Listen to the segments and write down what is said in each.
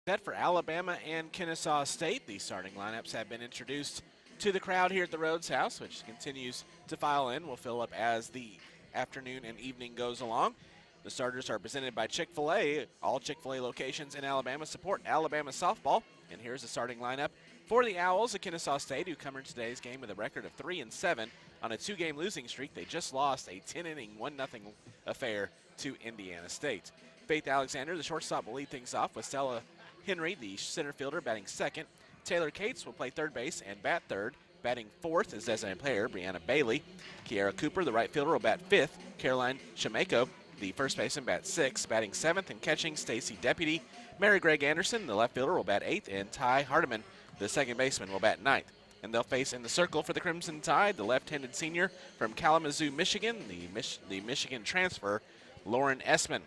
Set for Alabama and Kennesaw State. The starting lineups have been introduced to the crowd here at the Rhoads House, which continues to file in. Will fill up as the afternoon and evening goes along. The starters are presented by Chick-fil-A. All Chick-fil-A locations in Alabama support Alabama softball. And here's the starting lineup for the Owls of Kennesaw State, who come in today's game with a record of 3-7 on a 2-game losing streak. They just lost a 10-inning, 1-0 affair to Indiana State. Faith Alexander, the shortstop, will lead things off with Stella Henry, the center fielder, batting second. Taylor Cates will play third base and bat third. Batting fourth is designated player Brianna Bailey. Kiara Cooper, the right fielder, will bat fifth. Caroline Shemako, the first baseman, bat sixth. Batting seventh and catching, Stacy Deputy. Mary Greg Anderson, the left fielder, will bat eighth. And Ty Hardiman, the second baseman, will bat ninth. And they'll face in the circle for the Crimson Tide, the left-handed senior from Kalamazoo, Michigan, the Michigan transfer, Lauren Essman.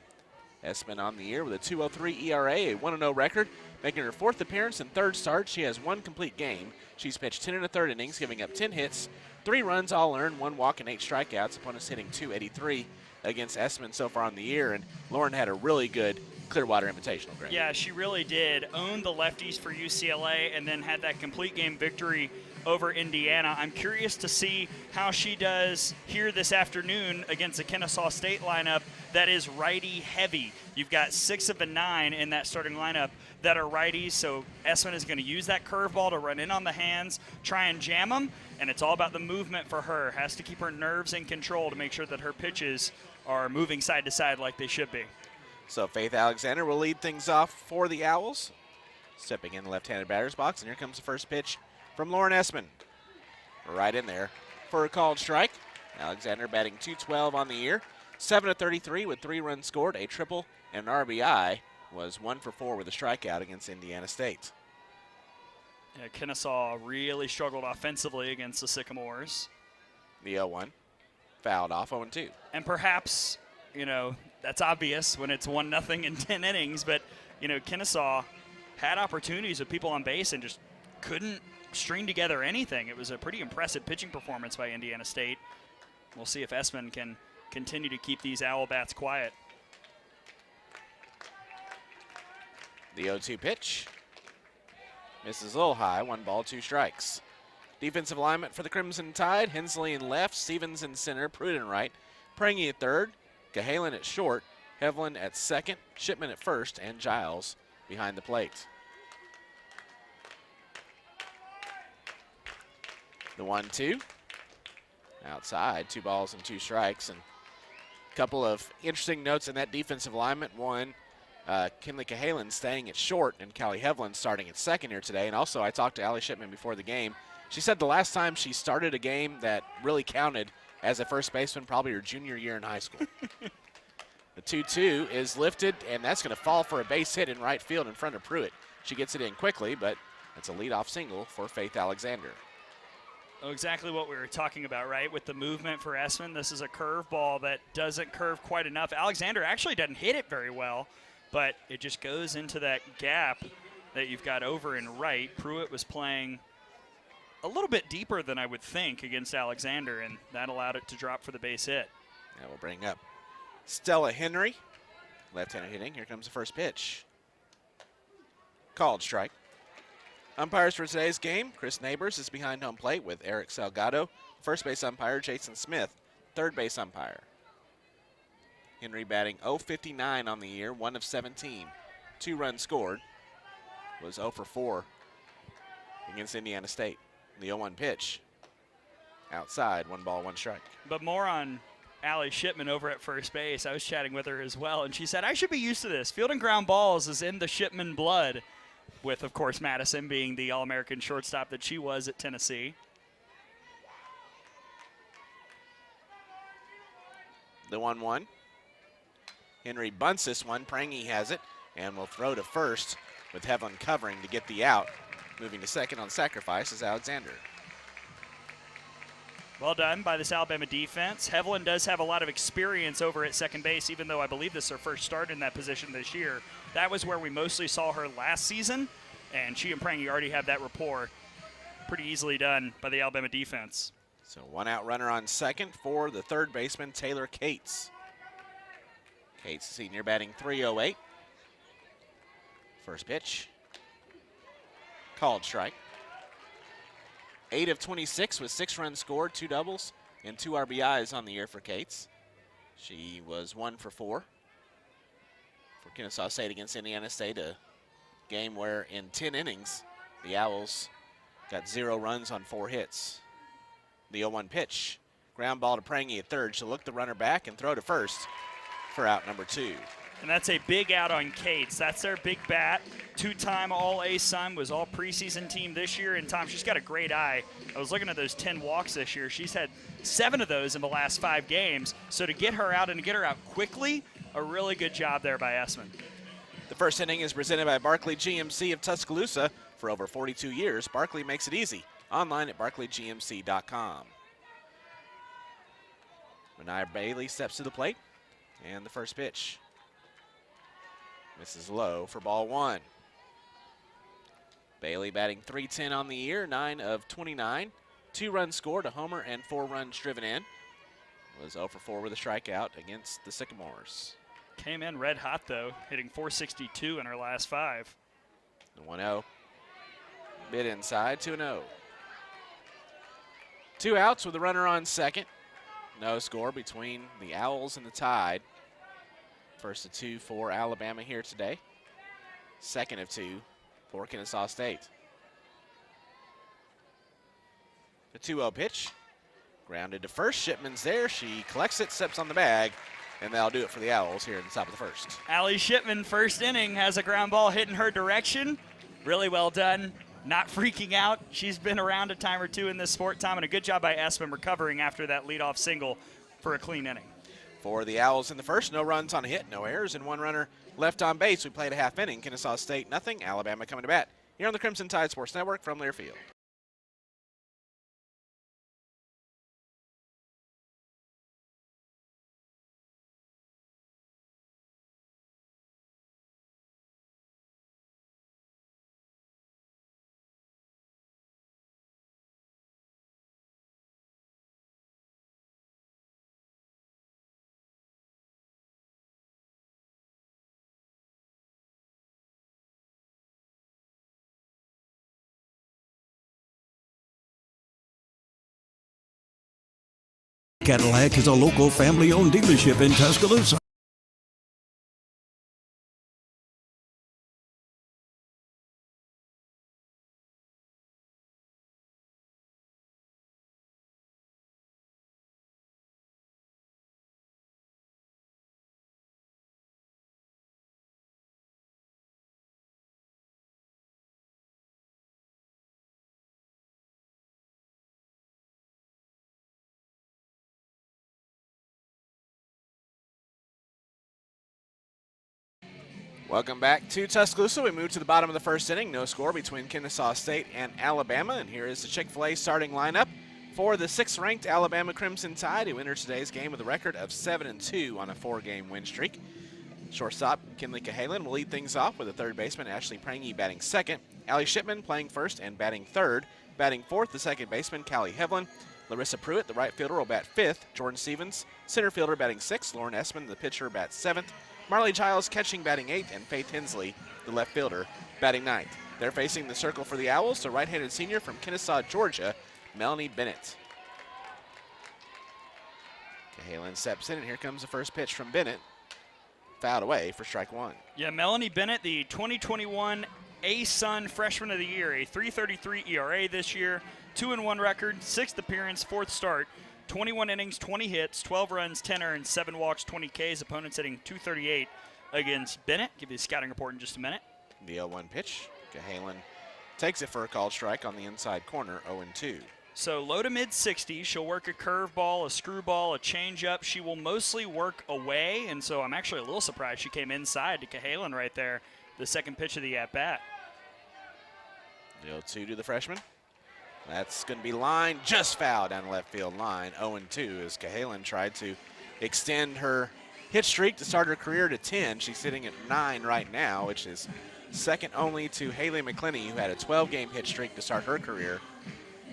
Essman on the year with a 2.03 ERA, a 1-0 record, making her fourth appearance and third start. She has one complete game. She's pitched 10 1/3 innings, giving up 10 hits, 3 runs all earned, 1 walk and 8 strikeouts. Opponents hitting .283 against Essman so far on the year, and Lauren had a really good Clearwater Invitational, Greg. Yeah, she really did. Owned the lefties for UCLA and then had that complete game victory over Indiana. I'm curious to see how she does here this afternoon against the Kennesaw State lineup that is righty heavy. You've got 6 of the 9 in that starting lineup that are righties, so Essman is going to use that curveball to run in on the hands, try and jam them, and it's all about the movement for her. Has to keep her nerves in control to make sure that her pitches are moving side to side like they should be. So Faith Alexander will lead things off for the Owls. Stepping in the left-handed batter's box, and here comes the first pitch from Lauren Essman. Right in there for a called strike. Alexander batting .212 on the year. 7 of 33 with 3 runs scored, a triple, and an RBI. Was 1 for 4 with a strikeout against Indiana State. Yeah, Kennesaw really struggled offensively against the Sycamores. The 0-1 fouled off 0-2. And perhaps, that's obvious when it's 1-0 in 10 innings, but, Kennesaw had opportunities with people on base and just couldn't string together anything. It was a pretty impressive pitching performance by Indiana State. We'll see if Essman can continue to keep these Owl bats quiet. The 0-2 pitch misses a little high, 1 ball, 2 strikes. Defensive alignment for the Crimson Tide: Hensley in left, Stevens in center, Pruitt in right, Prangy at third, Cahalan at short, Hevlin at second, Shipman at first, and Giles behind the plate. The 1-2 outside, 2 balls and 2 strikes, and a couple of interesting notes in that defensive alignment. One, Kinley Cahalan staying at short and Callie Hevlin starting at second here today. And also, I talked to Allie Shipman before the game. She said the last time she started a game that really counted as a first baseman, probably her junior year in high school. The 2-2 is lifted, and that's going to fall for a base hit in right field in front of Pruitt. She gets it in quickly, but it's a leadoff single for Faith Alexander. Oh, exactly what we were talking about, right? With the movement for Essman, this is a curveball that doesn't curve quite enough. Alexander actually doesn't hit it very well, but it just goes into that gap that you've got over and right. Pruitt was playing a little bit deeper than I would think against Alexander, and that allowed it to drop for the base hit. That will bring up Stella Henry, left-handed hitting. Here comes the first pitch. Called strike. Umpires for today's game: Chris Neighbors is behind home plate with Eric Salgado. First base umpire Jason Smith. Third base umpire. Henry batting .059 on the year, 1 of 17. 2 runs scored. Was 0 for 4 against Indiana State. The 0-1 pitch outside, 1 ball, 1 strike. But more on Allie Shipman over at first base. I was chatting with her as well, and she said, I should be used to this. Fielding ground balls is in the Shipman blood, with, of course, Madison being the All-American shortstop that she was at Tennessee. The 1-1. Henry bunts this one. Prangy has it and will throw to first with Hevlin covering to get the out. Moving to second on sacrifice is Alexander. Well done by this Alabama defense. Hevlin does have a lot of experience over at second base, even though I believe this is her first start in that position this year. That was where we mostly saw her last season, and she and Prangy already have that rapport. Pretty easily done by the Alabama defense. So 1 out runner on second for the third baseman, Taylor Cates. Cates, senior, batting .308. First pitch. Called strike. 8 of 26 with 6 runs scored, 2 doubles, and 2 RBIs on the year for Cates. She was 1 for 4 for Kennesaw State against Indiana State, a game where in 10 innings, the Owls got 0 runs on 4 hits. The 0-1 pitch. Ground ball to Prangy at third. She'll look the runner back and throw to first for out number 2. And that's a big out on Cates. That's their big bat. 2-time All-ASUN, was all preseason team this year. And Tom, she's got a great eye. I was looking at those 10 walks this year. She's had 7 of those in the last 5 games. So to get her out and to get her out quickly, a really good job there by Essman. The first inning is presented by Barclay GMC of Tuscaloosa. For over 42 years, Barclay makes it easy. Online at barclaygmc.com. Renaya Bailey steps to the plate. And the first pitch. Misses low for ball 1. Bailey batting .310 on the year, 9 of 29. 2 runs scored, a homer, and 4 runs driven in. Was 0 for 4 with a strikeout against the Sycamores. Came in red hot, though, hitting .462 in her last 5. The 1-0. Bit inside, 2-0. 2 outs with a runner on second. No score between the Owls and the Tide. First of 2 for Alabama here today. Second of 2 for Kennesaw State. The 2-0 pitch. Grounded to first. Shipman's there. She collects it, steps on the bag, and that'll do it for the Owls here at the top of the first. Allie Shipman, first inning, has a ground ball hit in her direction. Really well done. Not freaking out. She's been around a time or two in this sport, Tom, and a good job by Essman recovering after that leadoff single for a clean inning. For the Owls in the first, no runs on a hit, no errors, and 1 runner left on base. We played a half inning. Kennesaw State nothing. Alabama coming to bat here on the Crimson Tide Sports Network from Learfield. Cadillac is a local family-owned dealership in Tuscaloosa. Welcome back to Tuscaloosa. We move to the bottom of the first inning. No score between Kennesaw State and Alabama. And here is the Chick-fil-A starting lineup for the 6th-ranked Alabama Crimson Tide, who entered today's game with a record of 7-2 on a 4-game win streak. Shortstop Kinley Cahalan will lead things off with a third baseman Ashley Prangy batting second. Allie Shipman playing first and batting third. Batting fourth, the second baseman Callie Hevlin. Larissa Pruitt, the right fielder, will bat fifth. Jordan Stevens, center fielder, batting sixth. Lauren Essman, the pitcher, bats seventh. Marley Giles catching, batting 8th, and Faith Hensley, the left fielder, batting 9th. They're facing the circle for the Owls, the right-handed senior from Kennesaw, Georgia, Melanie Bennett. Cahalan steps in, and here comes the first pitch from Bennett. Fouled away for strike 1. Yeah, Melanie Bennett, the 2021 ASUN Freshman of the Year, a 3.33 ERA this year, 2-1 record, 6th appearance, 4th start. 21 innings, 20 hits, 12 runs, 10 earned, 7 walks, 20 Ks. Opponents hitting .238 against Bennett. Give you the scouting report in just a minute. The 0-1 pitch. Cahalan takes it for a called strike on the inside corner, 0-2. So low to mid 60s. She'll work a curveball, a screwball, a changeup. She will mostly work away, and so I'm actually a little surprised she came inside to Cahalan right there, the second pitch of the at-bat. The 0-2 to the freshman. That's going to be lined just foul down the left field line, 0-2, as Cahalan tried to extend her hit streak to start her career to 10. She's sitting at 9 right now, which is second only to Haley McClinney, who had a 12-game hit streak to start her career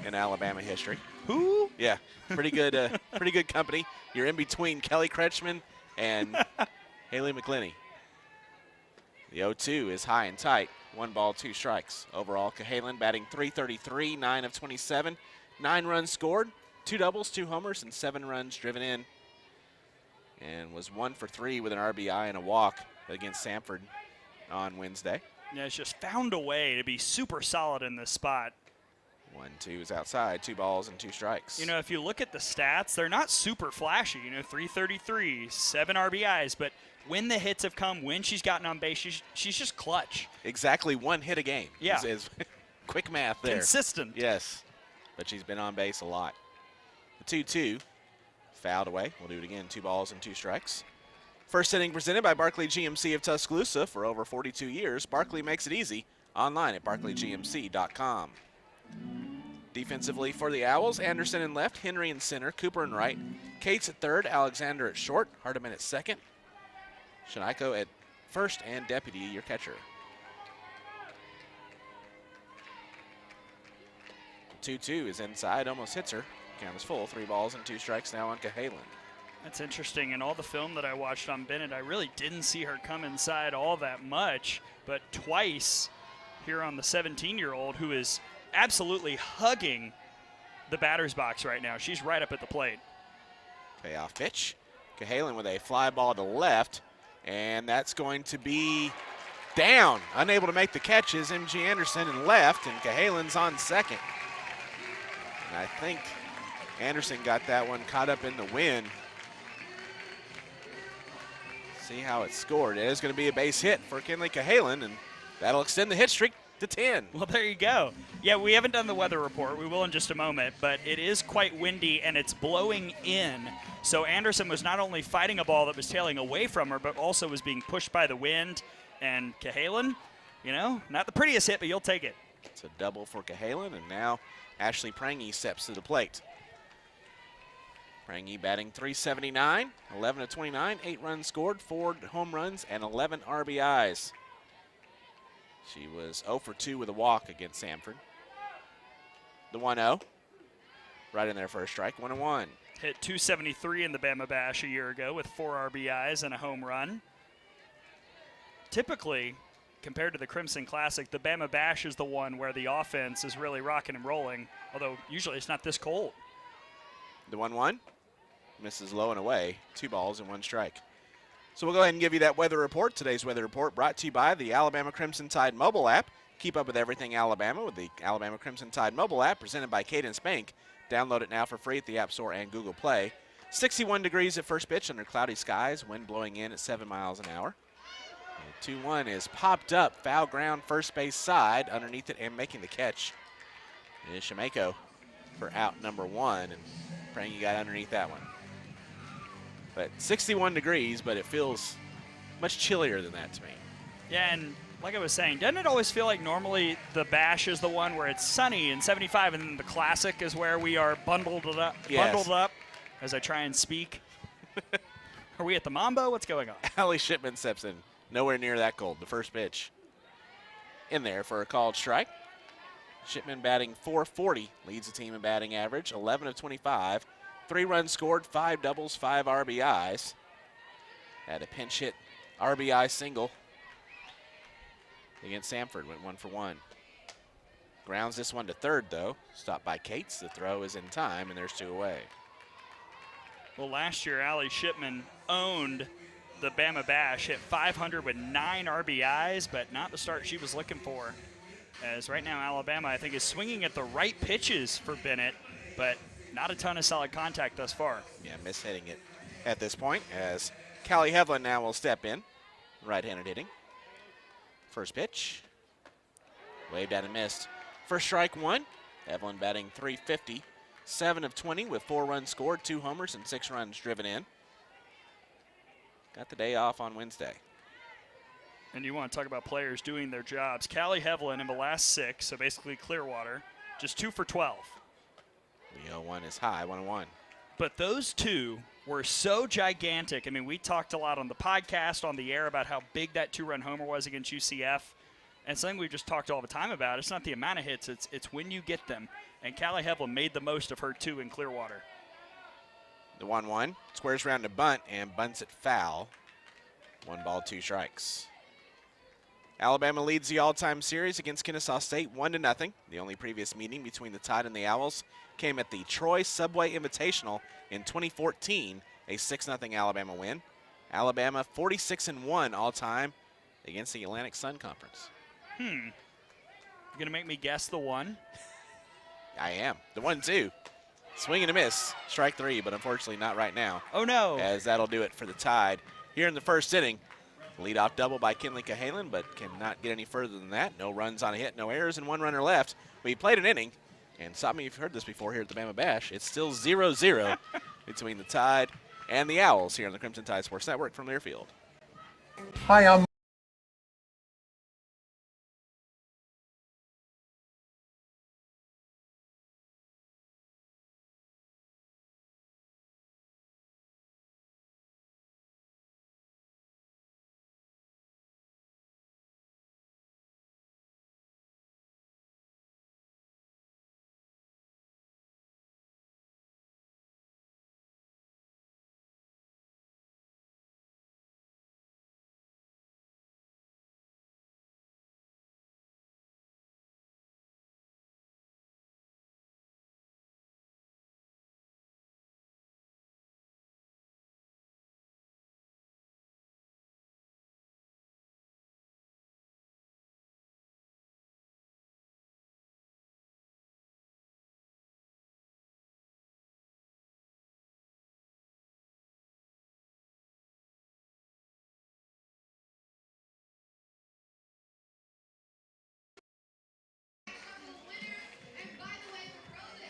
in Alabama history. Who? Yeah, pretty good company. You're in between Kelly Kretschmann and Haley McClinney. The 0-2 is high and tight. 1 ball, 2 strikes. Overall, Cahalan batting .333, 9 of 27, 9 runs scored, 2 doubles, 2 homers, and 7 runs driven in. And was 1 for 3 with an RBI and a walk against Samford on Wednesday. Yeah, it's just found a way to be super solid in this spot. 1-2 is outside, 2 balls and 2 strikes. You know, if you look at the stats, they're not super flashy. You know, .333, 7 RBIs, but when the hits have come, when she's gotten on base, she's just clutch. Exactly 1 hit a game. Yeah. Is quick math there. Consistent. Yes, but she's been on base a lot. The 2-2, fouled away. We'll do it again, 2 balls and 2 strikes. First inning presented by Barclay GMC of Tuscaloosa. For over 42 years, Barclay makes it easy. Online at barclaygmc.com. Defensively for the Owls, Anderson in left, Henry in center, Cooper in right, Cates at third, Alexander at short, Hardiman at second, Shanaiko at first, and Deputy your catcher. 2-2 is inside, almost hits her. Count is full, 3 balls and 2 strikes now on Cahalan. That's interesting. In all the film that I watched on Bennett, I really didn't see her come inside all that much, but twice here on the 17-year-old who is absolutely hugging the batter's box right now. She's right up at the plate. Payoff pitch. Cahalan with a fly ball to left, and that's going to be down. Unable to make the catch is M.G. Anderson in left, and Cahalan's on second. And I think Anderson got that one caught up in the wind. See how it's scored. It is going to be a base hit for Kinley Cahalan, and that'll extend the hit streak to 10. Well, there you go. Yeah, we haven't done the weather report. We will in just a moment, but it is quite windy and it's blowing in. So Anderson was not only fighting a ball that was tailing away from her, but also was being pushed by the wind. And Cahalan, you know, not the prettiest hit, but you'll take it. It's a double for Cahalan, and now Ashley Prangy steps to the plate. Prangy batting .379, 11 of 29, 8 runs scored, 4 home runs, and 11 RBIs. She was 0 for 2 with a walk against Samford. The 1-0, right in there for a strike, 1-1. Hit .273 in the Bama Bash a year ago with 4 RBIs and a home run. Typically, compared to the Crimson Classic, the Bama Bash is the one where the offense is really rocking and rolling, although usually it's not this cold. The 1-1, misses low and away, 2 balls and 1 strike. So we'll go ahead and give you that weather report. Today's weather report brought to you by the Alabama Crimson Tide mobile app. Keep up with everything Alabama with the Alabama Crimson Tide mobile app presented by Cadence Bank. Download it now for free at the App Store and Google Play. 61 degrees at first pitch under cloudy skies, wind blowing in at 7 miles an hour. 2-1 is popped up, foul ground, first base side. Underneath it and making the catch is Shamaiko for out number 1, and Prangy got underneath that one. But 61 degrees, but it feels much chillier than that to me. Yeah, and like I was saying, doesn't it always feel like normally the Bash is the one where it's sunny and 75, and then the Classic is where we are bundled up, as I try and speak? Are we at the Mambo? What's going on? Allie Shipman steps in. Nowhere near that cold. The first pitch in there for a called strike. Shipman batting .440, leads the team in batting average, 11 of 25. 3 runs scored, 5 doubles, 5 RBIs. Had a pinch hit RBI single against Samford, went 1 for 1. Grounds this one to third, though. Stopped by Cates. The throw is in time, and there's 2 away. Well, last year, Allie Shipman owned the Bama Bash, hit .500 with 9 RBIs, but not the start she was looking for. As right now, Alabama, I think, is swinging at the right pitches for Bennett, but not a ton of solid contact thus far. Yeah, mishitting it at this point, as Callie Hevlin now will step in. Right-handed hitting. First pitch. Waved at and missed. First strike 1. Hevlin batting .350. 7 of 20 with 4 runs scored, 2 homers, and 6 runs driven in. Got the day off on Wednesday. And you want to talk about players doing their jobs. Callie Hevlin in the last 6, so basically Clearwater, just 2 for 12. The 0-1 is high, 1-1. But those 2 were so gigantic. I mean, we talked a lot on the podcast, on the air, about how big that 2-run homer was against UCF. And something we've just talked all the time about, it's not the amount of hits, it's when you get them. And Callie Hevlin made the most of her 2 in Clearwater. The 1-1 squares around to bunt and bunts it foul. 1 ball, 2 strikes. Alabama leads the all-time series against Kennesaw State 1-0. The only previous meeting between the Tide and the Owls came at the Troy Subway Invitational in 2014, a 6-0 Alabama win. Alabama 46-1 all-time against the Atlantic Sun Conference. You're going to make me guess the one? I am. The 1-2. Swing and a miss. Strike 3, but unfortunately not right now. Oh, no. As that'll do it for the Tide. Here in the first inning, leadoff double by Kinley Cahalan, but cannot get any further than that. No runs on a hit, no errors, and 1 runner left. We played an inning, and stop me if you've heard this before here at the Bama Bash. It's still 0-0 between the Tide and the Owls here on the Crimson Tide Sports Network from Learfield. Hi, I'm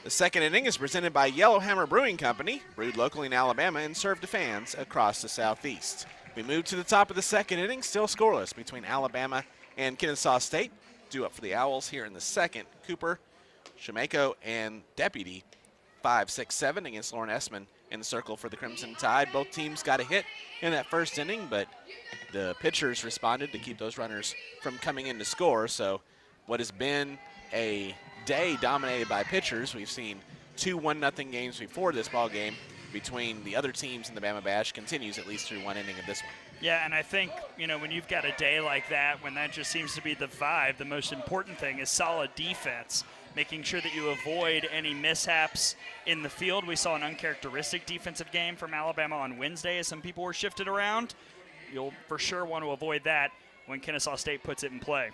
The second inning is presented by Yellowhammer Brewing Company, brewed locally in Alabama and served to fans across the Southeast. We move to the top of the second inning, still scoreless between Alabama and Kennesaw State. Due up for the Owls here in the second. Cooper, Shemako, and Deputy 5-6-7 against Lauren Essman in the circle for the Crimson Tide. Both teams got a hit in that first inning, but the pitchers responded to keep those runners from coming in to score. So what has been a day dominated by pitchers. We've seen 2 1-0 games before this ball game between the other teams in the Bama Bash continues at least through one inning of this one. Yeah, and I think, when you've got a day like that, when that just seems to be the vibe, the most important thing is solid defense, making sure that you avoid any mishaps in the field. We saw an uncharacteristic defensive game from Alabama on Wednesday as some people were shifted around. You'll for sure want to avoid that when Kennesaw State puts it in play.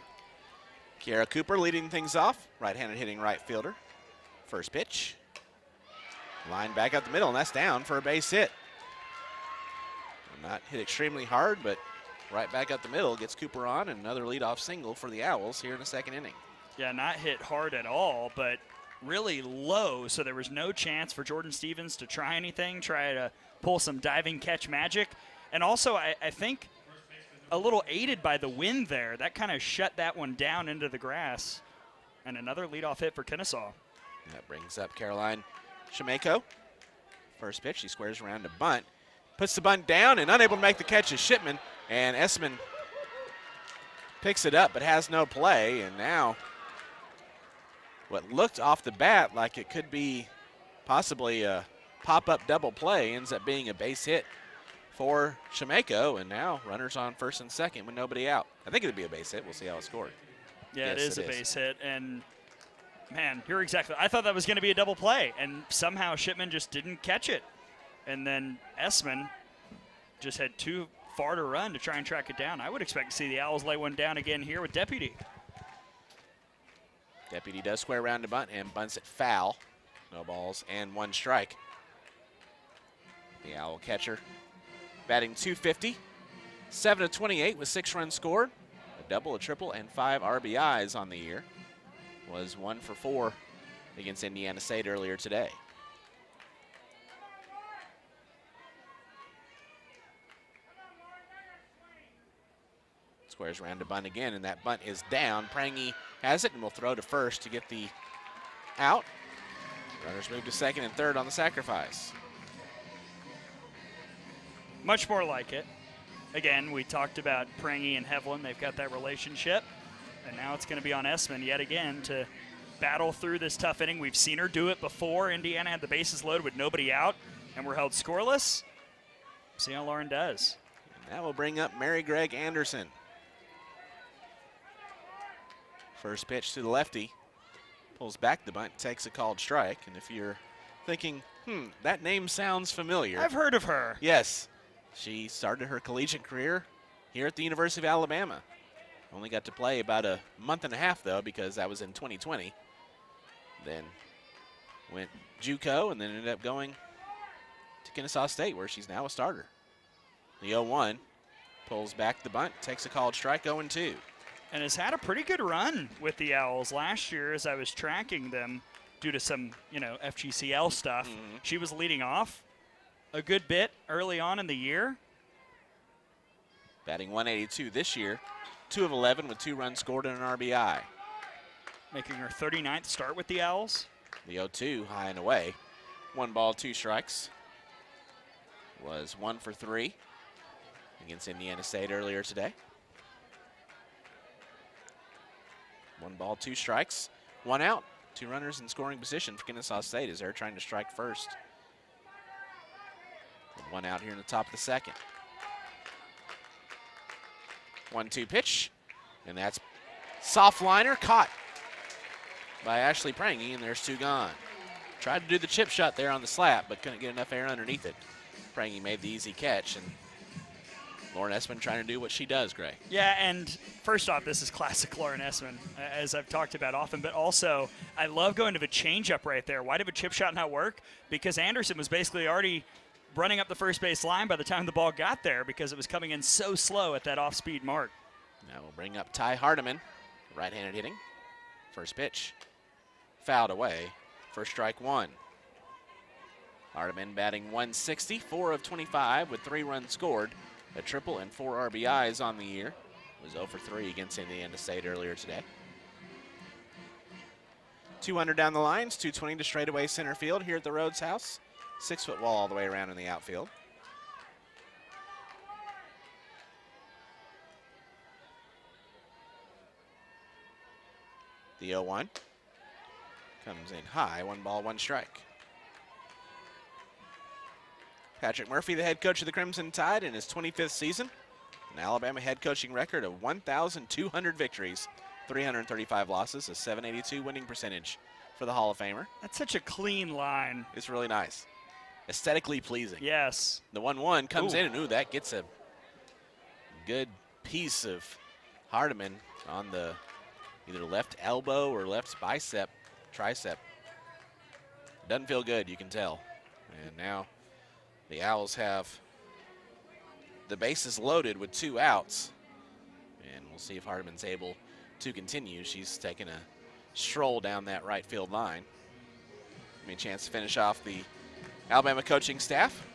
Kiara Cooper leading things off, right-handed hitting right fielder. First pitch. Line back up the middle, and that's down for a base hit. Not hit extremely hard, but right back up the middle gets Cooper on, and another leadoff single for the Owls here in the second inning. Yeah, not hit hard at all, but really low, so there was no chance for Jordan Stevens to try anything, try to pull some diving catch magic. And also, I think a little aided by the wind there. That kind of shut that one down into the grass. And another leadoff hit for Kennesaw. That brings up Caroline Shemako. First pitch, she squares around to bunt. Puts the bunt down and unable to make the catch is Shipman. And Essman picks it up but has no play. And now what looked off the bat like it could be possibly a pop-up double play ends up being a base hit for Shemako, and now runners on first and second with nobody out. I think it would be a base hit. We'll see how it's scored. Yeah, yes, it is a base hit, and man, you're exactly. I thought that was going to be a double play, and somehow Shipman just didn't catch it, and then Essman just had too far to run to try and track it down. I would expect to see the Owls lay one down again here with Deputy. Deputy does square around to bunt and bunts it foul. No balls and 1 strike. The Owl catcher batting .250, 7-28 with 6 runs scored, a double, a triple, and 5 RBIs on the year. Was 1 for 4 against Indiana State earlier today. Squares around to bunt again, and that bunt is down. Prangy has it and will throw to first to get the out. Runners move to second and third on the sacrifice. Much more like it. Again, we talked about Prangy and Hevlin. They've got that relationship. And now it's going to be on Essman yet again to battle through this tough inning. We've seen her do it before. Indiana had the bases loaded with nobody out, and we're held scoreless. See how Lauren does. And that will bring up Mary Gregg Anderson. First pitch to the lefty. Pulls back the bunt, takes a called strike. And if you're thinking, that name sounds familiar. I've heard of her. Yes. She started her collegiate career here at the University of Alabama. Only got to play about a month and a half, though, because that was in 2020. Then went JUCO and then ended up going to Kennesaw State, where she's now a starter. The 0-1 pulls back the bunt, takes a called strike, 0-2. And has had a pretty good run with the Owls last year as I was tracking them due to some, FGCL stuff. She was leading off a good bit early on in the year. Batting 182 this year, 2 of 11 with 2 runs scored and an RBI. Making her 39th start with the Owls. The 0-2 high and away. 1 ball, 2 strikes. Was 1 for 3 against Indiana State earlier today. 1 ball, 2 strikes, 1 out. 2 runners in scoring position for Kennesaw State as they're trying to strike first. With 1 out here in the top of the second. 1-2 pitch, and that's soft liner caught by Ashley Prangy, and there's 2 gone. Tried to do the chip shot there on the slap, but couldn't get enough air underneath it. Prangy made the easy catch, and Lauren Essman trying to do what she does, Gray. Yeah, and first off, this is classic Lauren Essman, as I've talked about often, but also I love going to the changeup right there. Why did a chip shot not work? Because Anderson was basically already running up the first base line by the time the ball got there because it was coming in so slow at that off-speed mark. Now we'll bring up Ty Hardiman, right-handed hitting. First pitch, fouled away. First strike 1. Hardiman batting 160, 4 of 25 with 3 runs scored. A triple and 4 RBIs on the year. Was 0 for 3 against Indiana State earlier today. 200 down the lines, 220 to straightaway center field here at the Rhoads house. 6-foot wall all the way around in the outfield. The 0-1 comes in high, 1 ball, 1 strike. Patrick Murphy, the head coach of the Crimson Tide in his 25th season. An Alabama head coaching record of 1,200 victories, 335 losses, a 782 winning percentage for the Hall of Famer. That's such a clean line. It's really nice. Aesthetically pleasing. Yes. The 1-1 comes in, and that gets a good piece of Hardiman on the either left elbow or left tricep. Doesn't feel good, you can tell. And now the Owls have the bases loaded with 2 outs. And we'll see if Hardiman's able to continue. She's taking a stroll down that right field line. Give me a chance to finish off the Alabama coaching staff.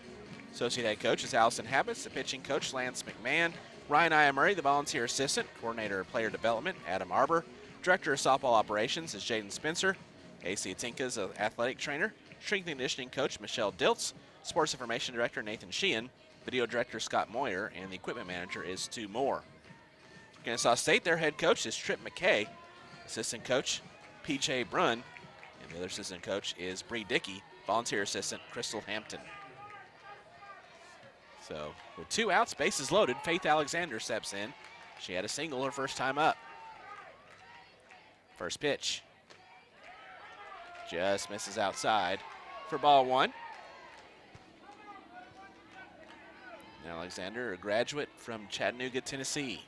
Associate head coach is Allison Habits. The pitching coach, Lance McMahon. Ryan Iamurray, the volunteer assistant. Coordinator of player development, Adam Arbor. Director of softball operations is Jaden Spencer. AC Atinka's an athletic trainer. Strength and conditioning coach, Michelle Diltz. Sports information director, Nathan Sheehan. Video director, Scott Moyer. And the equipment manager is Stu Moore. Kennesaw State, their head coach is Trip McKay. Assistant coach, P.J. Brunn. And the other assistant coach is Bree Dickey. Volunteer assistant, Crystal Hampton. So with 2 outs, bases loaded, Faith Alexander steps in. She had a single her first time up. First pitch. Just misses outside for ball 1. Alexander, a graduate from Chattanooga, Tennessee.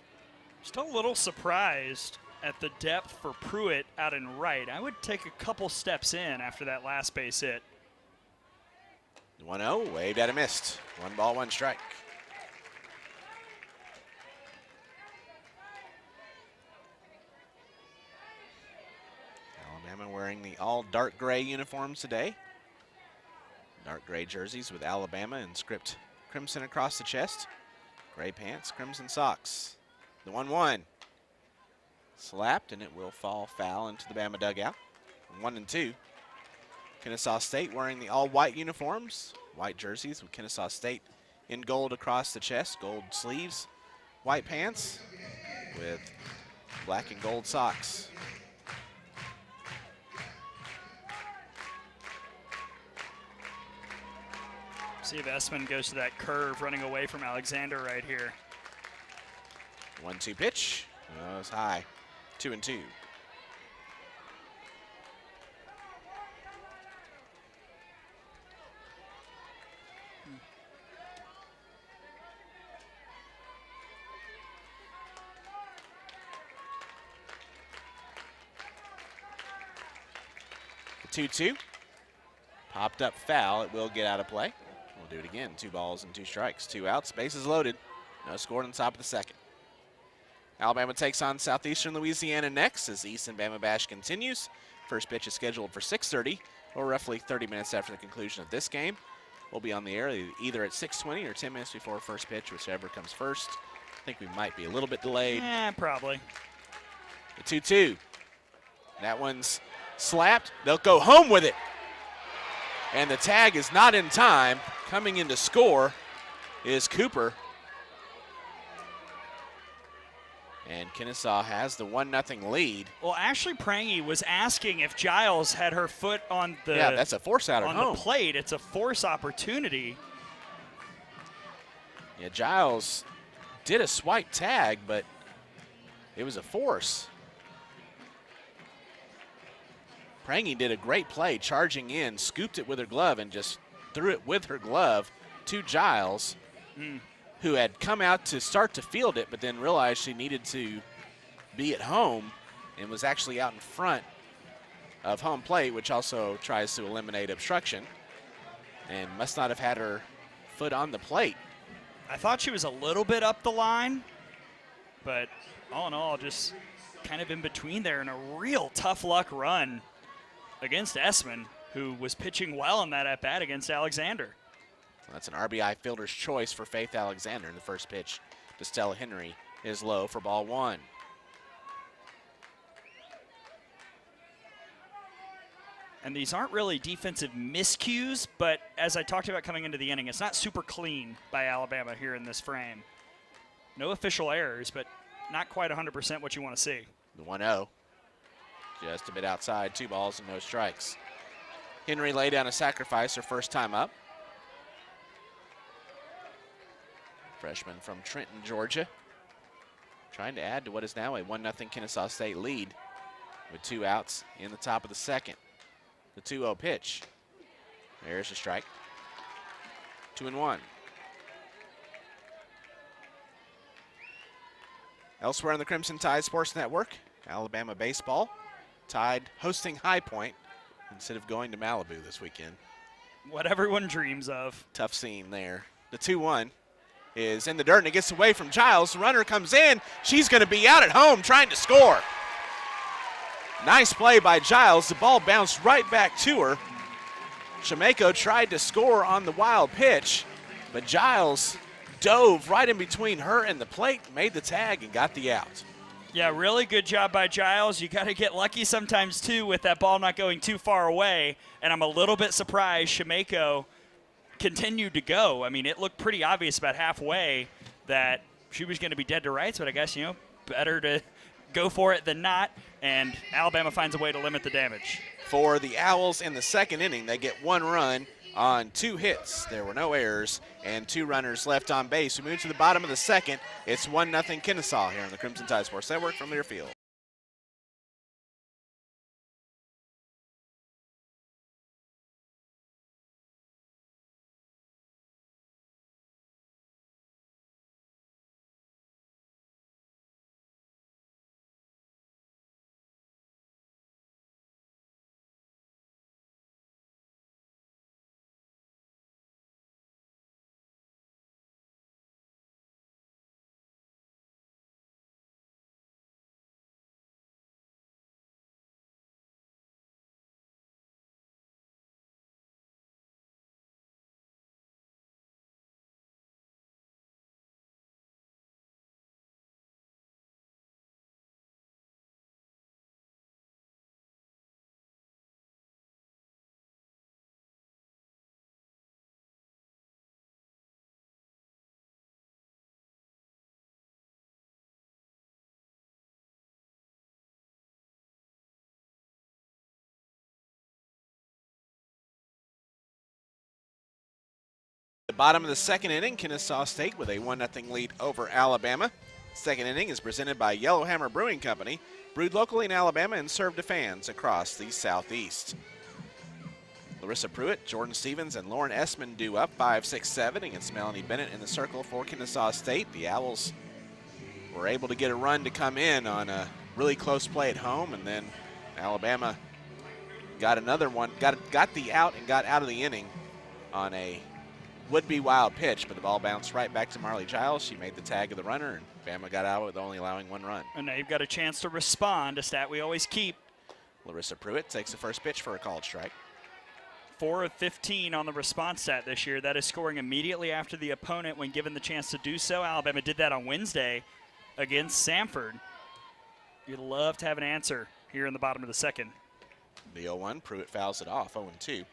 Just a little surprised at the depth for Pruitt out in right. I would take a couple steps in after that last base hit. 1-0, waved at a missed. 1 ball, 1 strike. Alabama wearing the all dark gray uniforms today. Dark gray jerseys with Alabama and script crimson across the chest. Gray pants, crimson socks. The 1-1. Slapped, and it will fall foul into the Bama dugout. 1-2. Kennesaw State wearing the all-white uniforms. White jerseys with Kennesaw State in gold across the chest. Gold sleeves. White pants with black and gold socks. See if Essman goes to that curve running away from Alexander right here. 1-2 pitch. Oh, it's high. 2-2. 2-2. Popped up foul. It will get out of play. We'll do it again. 2 balls and 2 strikes. 2 outs. Bases loaded. No score on the top of the second. Alabama takes on Southeastern Louisiana next as the Easton Bama Bash continues. First pitch is scheduled for 6:30, or roughly 30 minutes after the conclusion of this game. We'll be on the air either at 6:20 or 10 minutes before first pitch, whichever comes first. I think we might be a little bit delayed. Probably. The 2-2. That one's slapped. They'll go home with it. And the tag is not in time. Coming in to score is Cooper. And Kennesaw has the 1-0 lead. Well, Ashley Prangy was asking if Giles had her foot on the that's a force out at home. the plate. It's a force opportunity. Yeah, Giles did a swipe tag, but it was a force. Prangy did a great play, charging in, scooped it with her glove, and just threw it with her glove to Giles, who had come out to start to field it, but then realized she needed to be at home and was actually out in front of home plate, which also tries to eliminate obstruction, and must not have had her foot on the plate. I thought she was a little bit up the line, but all in all, just kind of in between there, and a real tough luck run against Essman, who was pitching well in that at-bat against Alexander. That's an RBI fielder's choice for Faith Alexander. In the first pitch to Stella Henry is low for ball 1. And these aren't really defensive miscues, but as I talked about coming into the inning, it's not super clean by Alabama here in this frame. No official errors, but not quite 100% what you want to see. The 1-0. Just a bit outside, 2 balls and no strikes. Henry laid down a sacrifice her first time up. Freshman from Trenton, Georgia. Trying to add to what is now a 1-0 Kennesaw State lead with 2 outs in the top of the second. The 2-0 pitch. There's a strike. 2-1. Elsewhere on the Crimson Tide Sports Network, Alabama baseball Tide hosting High Point instead of going to Malibu this weekend. What everyone dreams of. Tough scene there. The 2-1 is in the dirt, and it gets away from Giles. The runner comes in. She's going to be out at home trying to score. Nice play by Giles. The ball bounced right back to her. Shimeko tried to score on the wild pitch, but Giles dove right in between her and the plate, made the tag, and got the out. Yeah, really good job by Giles. You got to get lucky sometimes, too, with that ball not going too far away, and I'm a little bit surprised Shimeko continued to go. I mean, it looked pretty obvious about halfway that she was going to be dead to rights, but I guess, better to go for it than not, and Alabama finds a way to limit the damage. For the Owls in the second inning, they get 1 run on 2 hits. There were no errors and 2 runners left on base. We move to the bottom of the second. It's 1-0 Kennesaw here on the Crimson Tide Sports Network from Learfield. The bottom of the second inning, Kennesaw State with a 1-0 lead over Alabama. Second inning is presented by Yellowhammer Brewing Company, brewed locally in Alabama and served to fans across the Southeast. Larissa Pruitt, Jordan Stevens, and Lauren Essman due up 5-6-7 against Melanie Bennett in the circle for Kennesaw State. The Owls were able to get a run to come in on a really close play at home, and then Alabama got another one, got the out and got out of the inning on a would-be wild pitch, but the ball bounced right back to Marley Giles. She made the tag of the runner, and Bama got out with only allowing 1 run. And now you've got a chance to respond, a stat we always keep. Larissa Pruitt takes the first pitch for a called strike. 4 of 15 on the response stat this year. That is scoring immediately after the opponent when given the chance to do so. Alabama did that on Wednesday against Samford. You'd love to have an answer here in the bottom of the second. The 0-1, Pruitt fouls it off, 0-2.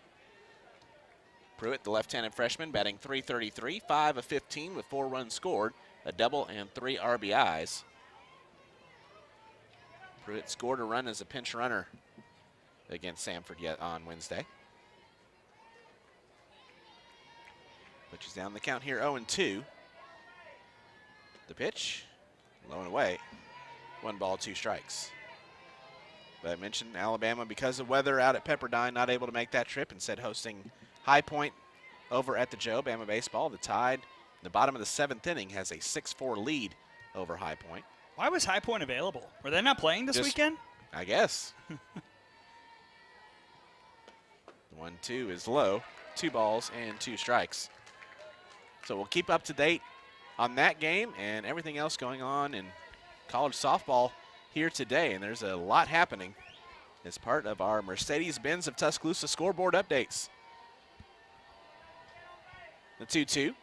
Pruitt, the left-handed freshman, batting .333, 5 of 15 with 4 runs scored, a double and 3 RBIs. Pruitt scored a run as a pinch runner against Samford yet on Wednesday. Pitches down the count here, 0-2. The pitch, low and away. 1 ball, 2 strikes. But I mentioned Alabama, because of weather out at Pepperdine, not able to make that trip, instead hosting High Point over at the Joe. Bama baseball, the Tide, the bottom of the 7th inning, has a 6-4 lead over High Point. Why was High Point available? Were they not playing this weekend? I guess. The 1-2 is low. 2 balls and 2 strikes. So we'll keep up to date on that game and everything else going on in college softball here today. And there's a lot happening as part of our Mercedes-Benz of Tuscaloosa scoreboard updates. The 2-2.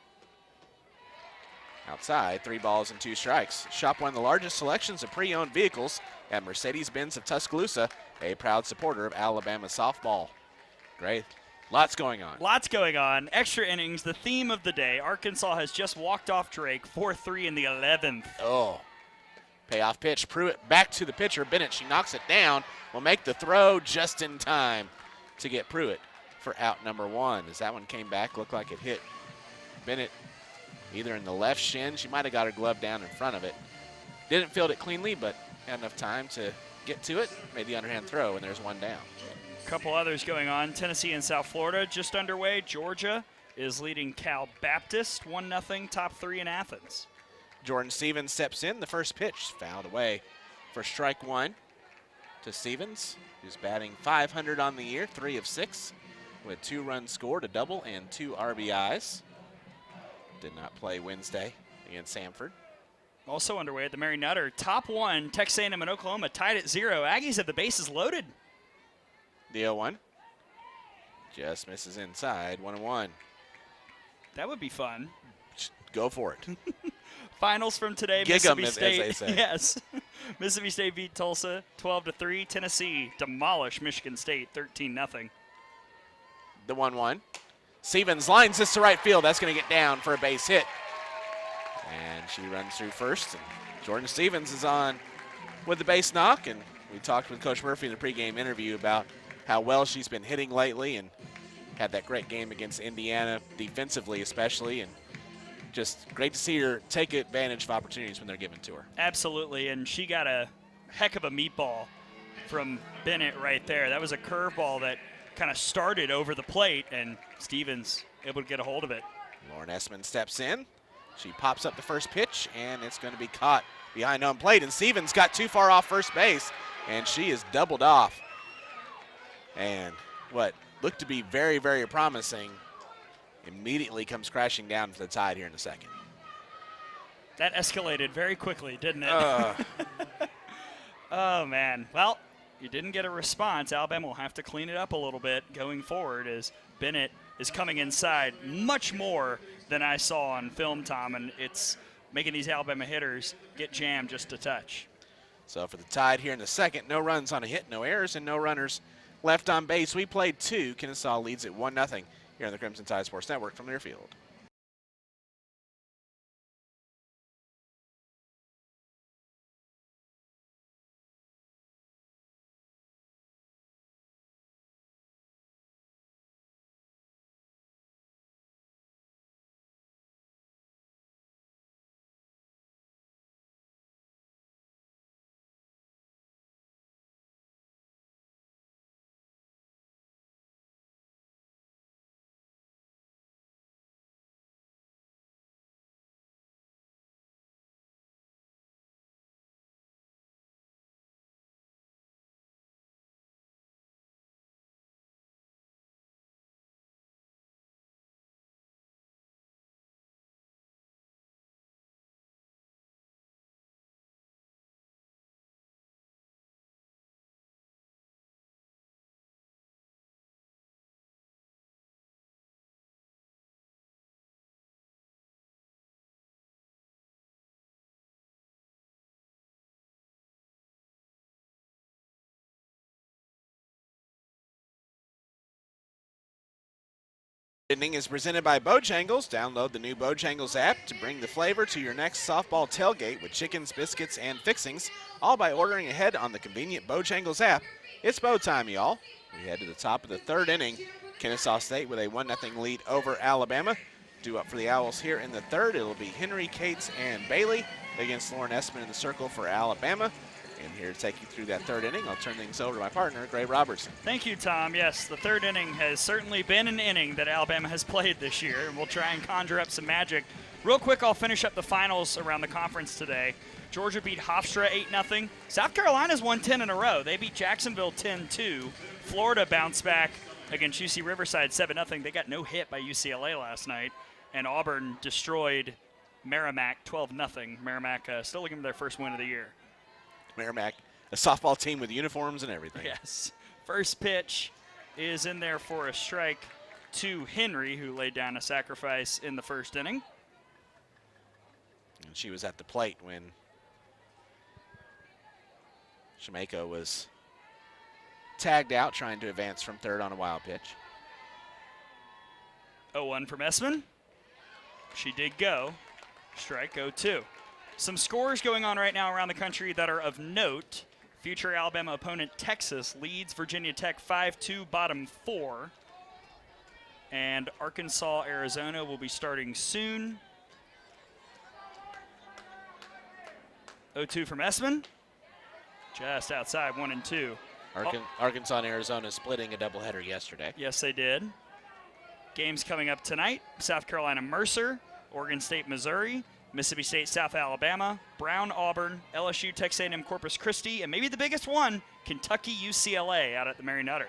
Outside, 3 balls and 2 strikes. Shop one of the largest selections of pre-owned vehicles at Mercedes-Benz of Tuscaloosa, a proud supporter of Alabama softball. Great. Lots going on. Lots going on. Extra innings, the theme of the day. Arkansas has just walked off Drake, 4-3 in the 11th. Oh. Payoff pitch. Pruitt back to the pitcher. Bennett, she knocks it down. Will make the throw just in time to get Pruitt for out number 1. As that one came back, looked like it hit Bennett either in the left shin. She might have got her glove down in front of it. Didn't field it cleanly, but had enough time to get to it. Made the underhand throw, and there's 1 down. A couple others going on. Tennessee and South Florida just underway. Georgia is leading Cal Baptist 1-0, top 3 in Athens. Jordan Stevens steps in. The first pitch fouled away for strike 1 to Stevens, who's batting .500 on the year, 3 of 6, with 2 runs scored, a double, and 2 RBIs. Did not play Wednesday against Samford. Also underway at the Mary Nutter, top 1, Texas A&M and Oklahoma tied at 0. Aggies have the bases loaded. The 0-1 just misses inside, 1-1. That would be fun. Go for it. Finals from today, Gig 'em, Mississippi as State. they say. Yes. Mississippi State beat Tulsa 12-3. Tennessee demolished Michigan State 13-0. The 1-1. Stevens lines this to right field. That's going to get down for a base hit. And she runs through first. And Jordan Stevens is on with the base knock. And we talked with Coach Murphy in the pregame interview about how well she's been hitting lately and had that great game against Indiana, defensively especially. And just great to see her take advantage of opportunities when they're given to her. Absolutely, and she got a heck of a meatball from Bennett right there. That was a curveball that kind of started over the plate, and Stevens able to get a hold of it. Lauren Essman steps in. She pops up the first pitch, and it's going to be caught behind home plate. And Stevens got too far off first base, and she is doubled off. And what looked to be very, very promising immediately comes crashing down to the Tide here in a second. That escalated very quickly, didn't it? Oh, man. Well, you didn't get a response. Alabama will have to clean it up a little bit going forward as Bennett is coming inside much more than I saw on film, Tom, and it's making these Alabama hitters get jammed just a touch. So for the Tide here in the second, no runs on a hit, no errors, and no runners left on base. We played 2. Kennesaw leads at 1-0 here on the Crimson Tide Sports Network from Learfield. Inning is presented by Bojangles. Download the new Bojangles app to bring the flavor to your next softball tailgate with chickens, biscuits, and fixings, all by ordering ahead on the convenient Bojangles app. It's Bo time, y'all. We head to the top of the third inning. Kennesaw State with a 1-0 lead over Alabama. Due up for the Owls here in the third. It'll be Henry, Cates, and Bailey against Lauren Essman in the circle for Alabama. And here to take you through that third inning, I'll turn things over to my partner, Gray Robertson. Thank you, Tom. Yes, the third inning has certainly been an inning that Alabama has played this year, and we'll try and conjure up some magic. Real quick, I'll finish up the finals around the conference today. Georgia beat Hofstra 8-0. South Carolina's won 10 in a row. They beat Jacksonville 10-2. Florida bounced back against UC Riverside 7-0. They got no hit by UCLA last night. And Auburn destroyed Merrimack 12-0. Merrimack still looking for their first win of the year. Merrimack, a softball team with uniforms and everything. Yes. First pitch is in there for a strike to Henry, who laid down a sacrifice in the first inning. And she was at the plate when Shemako was tagged out trying to advance from third on a wild pitch. 0-1 from Essman. She did go. Strike 0-2. Some scores going on right now around the country that are of note. Future Alabama opponent Texas leads Virginia Tech 5-2, bottom 4. And Arkansas, Arizona will be starting soon. 0-2 from Essman. Just outside, 1-2. Arkansas and Arizona splitting a doubleheader yesterday. Yes, they did. Games coming up tonight. South Carolina, Mercer. Oregon State, Missouri. Mississippi State, South Alabama. Brown, Auburn. LSU, Texas A&M, Corpus Christi. And maybe the biggest one, Kentucky, UCLA out at the Mary Nutter.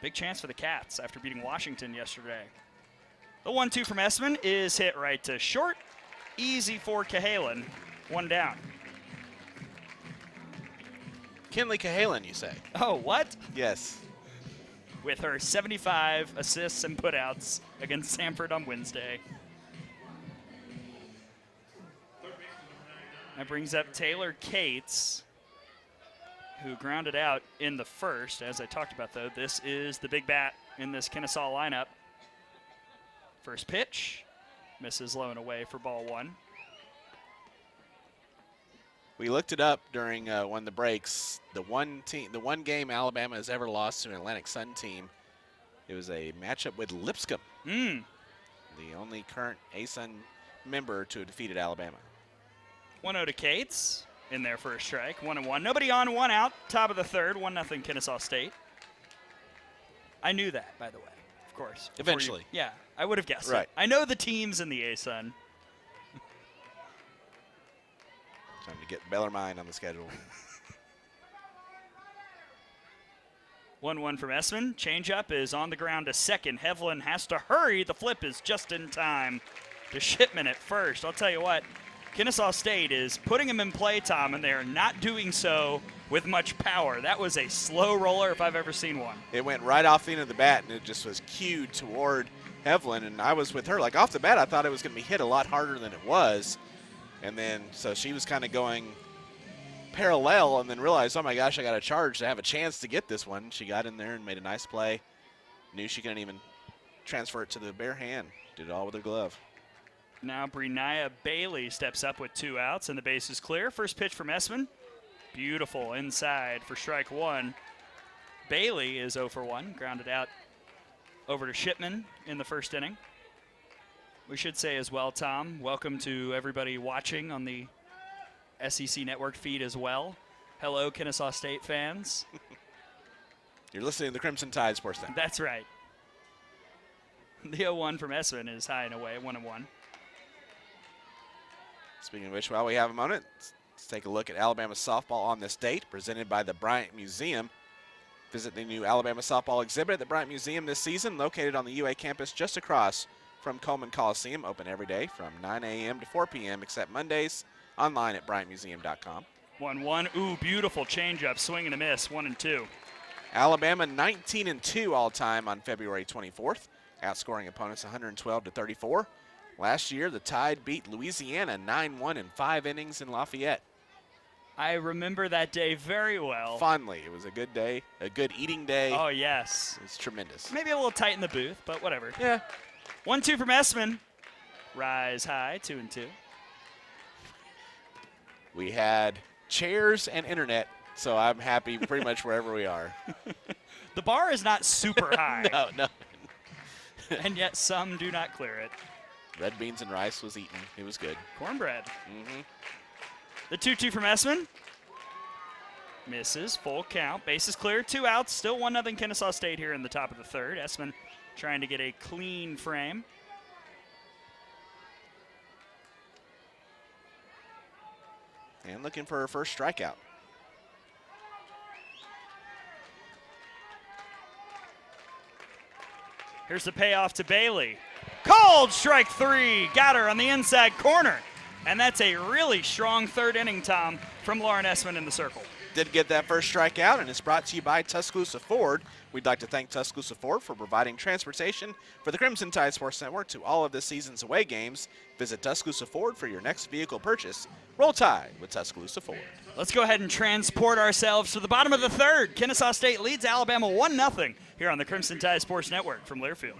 Big chance for the Cats after beating Washington yesterday. The 1-2 from Essman is hit right to short. Easy for Cahalan. One down. Kinley Cahalan, you say? Oh, what? Yes. With her 75 assists and putouts against Samford on Wednesday. That brings up Taylor Cates, who grounded out in the first. As I talked about, though, this is the big bat in this Kennesaw lineup. First pitch, misses low and away for ball one. We looked it up during one of the breaks. The one game Alabama has ever lost to an Atlantic Sun team, it was a matchup with Lipscomb, the only current ASUN member to have defeated Alabama. 1-0 to Cates in there for a strike. 1-1. Nobody on, one out. Top of the third. 1-0 Kennesaw State. I knew that, by the way, of course. Eventually. Yeah, I would have guessed right. it. I know the teams in the ASUN. Time to get Bellarmine on the schedule. 1-1 from Essman. Changeup is on the ground to second. Hevlin has to hurry. The flip is just in time to Shipman at first. I'll tell you what, Kennesaw State is putting him in play, Tom, and they are not doing so with much power. That was a slow roller if I've ever seen one. It went right off the end of the bat, and it just was cued toward Hevlin, and I was with her. Like, off the bat, I thought it was going to be hit a lot harder than it was. And then, so she was kind of going parallel and then realized, oh my gosh, I got a charge to have a chance to get this one. She got in there and made a nice play. Knew she couldn't even transfer it to the bare hand. Did it all with her glove. Now Brianna Bailey steps up with 2 outs, and the base is clear. First pitch from Essman. Beautiful inside for strike one. Bailey is 0 for 1, grounded out over to Shipman in the first inning. We should say as well, Tom, welcome to everybody watching on the SEC Network feed as well. Hello, Kennesaw State fans. You're listening to the Crimson Tide Sports Network. That's right. The 0-1 from Essman is high and away, 1-1. Speaking of which, while we have a moment, let's take a look at Alabama softball on this date, presented by the Bryant Museum. Visit the new Alabama softball exhibit at the Bryant Museum this season, located on the UA campus just across from Coleman Coliseum, open every day from 9 a.m. to 4 p.m. except Mondays, online at bryantmuseum.com. 1-1. Ooh, beautiful changeup, swing and a miss, 1-2. Alabama 19-2 all-time on February 24th, outscoring opponents 112-34. Last year, the Tide beat Louisiana 9-1 in 5 innings in Lafayette. I remember that day very well. Fondly. It was a good day, a good eating day. Oh, yes. It's tremendous. Maybe a little tight in the booth, but whatever. Yeah. 1-2 from Essman. Rise high, 2-2. We had chairs and internet, so I'm happy pretty much wherever we are. The bar is not super high. No. And yet some do not clear it. Red beans and rice was eaten. It was good. Cornbread. Mm-hmm. The 2-2 from Essman. Misses. Full count. Bases clear. 2 outs. Still 1-0 Kennesaw State here in the top of the third. Essman trying to get a clean frame. And looking for her first strikeout. Here's the payoff to Bailey. Called strike 3. Got her on the inside corner. And that's a really strong third inning, Tom, from Lauren Essman in the circle. Did get that first strikeout, and it's brought to you by Tuscaloosa Ford. We'd like to thank Tuscaloosa Ford for providing transportation for the Crimson Tide Sports Network to all of this season's away games. Visit Tuscaloosa Ford for your next vehicle purchase. Roll Tide with Tuscaloosa Ford. Let's go ahead and transport ourselves to the bottom of the third. Kennesaw State leads Alabama 1-0 here on the Crimson Tide Sports Network from Learfield.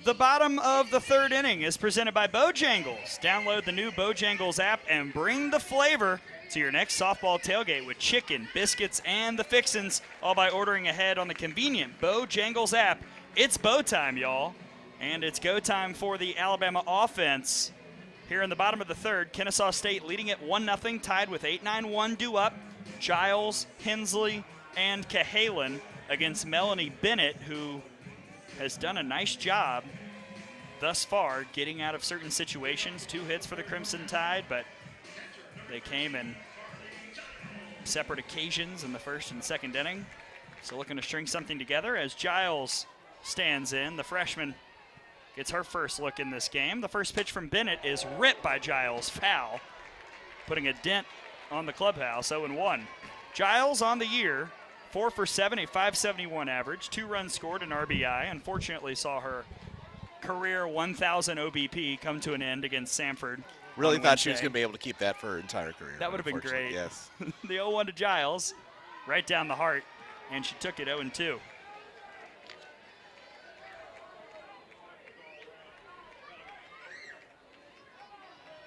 The bottom of the third inning is presented by Bojangles. Download the new Bojangles app and bring the flavor to your next softball tailgate with chicken, biscuits, and the fixins, all by ordering ahead on the convenient Bojangles app. It's Bo time, y'all. And it's go time for the Alabama offense. Here in the bottom of the third, Kennesaw State leading at 1-0, tied with 8-9-1 due up. Giles, Hensley, and Cahalan against Melanie Bennett, who has done a nice job thus far getting out of certain situations. 2 hits for the Crimson Tide, but they came in separate occasions in the first and second inning. So looking to string something together as Giles stands in. The freshman gets her first look in this game. The first pitch from Bennett is ripped by Giles, foul, putting a dent on the clubhouse. 0-1. Giles on the year, 4 for 7, a .571 average, 2 runs scored, an RBI. Unfortunately saw her career 1,000 OBP come to an end against Samford. Really thought she was going to be able to keep that for her entire career. That would have been great. Yes. The 0-1 to Giles, right down the heart, and she took it 0-2.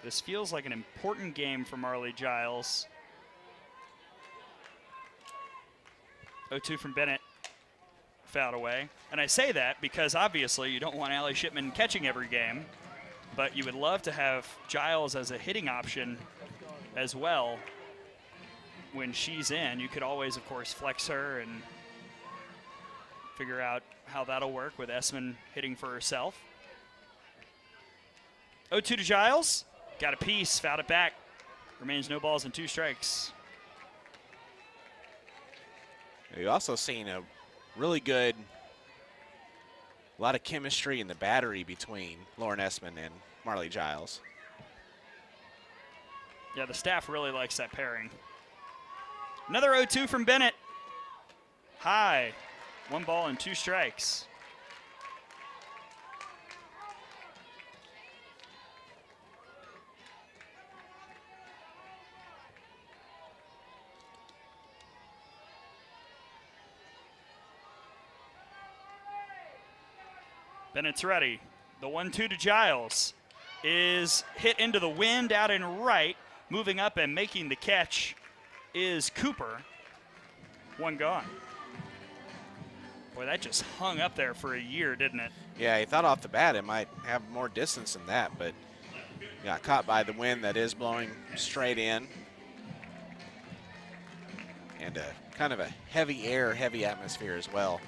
This feels like an important game for Marley Giles. 0-2 from Bennett, fouled away. And I say that because obviously you don't want Allie Shipman catching every game, but you would love to have Giles as a hitting option as well. When she's in, you could always, of course, flex her and figure out how that'll work with Essman hitting for herself. 0-2 to Giles. Got a piece, fouled it back. Remains no balls and 2 strikes. You've also seen a really good, a lot of chemistry in the battery between Lauren Essman and Marley Giles. Yeah, the staff really likes that pairing. Another 0-2 from Bennett. High. 1 ball and 2 strikes. Bennett's ready. The 1-2 to Giles is hit into the wind out in right, moving up and making the catch is Cooper. One gone. Boy, that just hung up there for a year, didn't it? Yeah, he thought off the bat it might have more distance than that, but got caught by the wind that is blowing straight in. And kind of a heavy air, heavy atmosphere as well.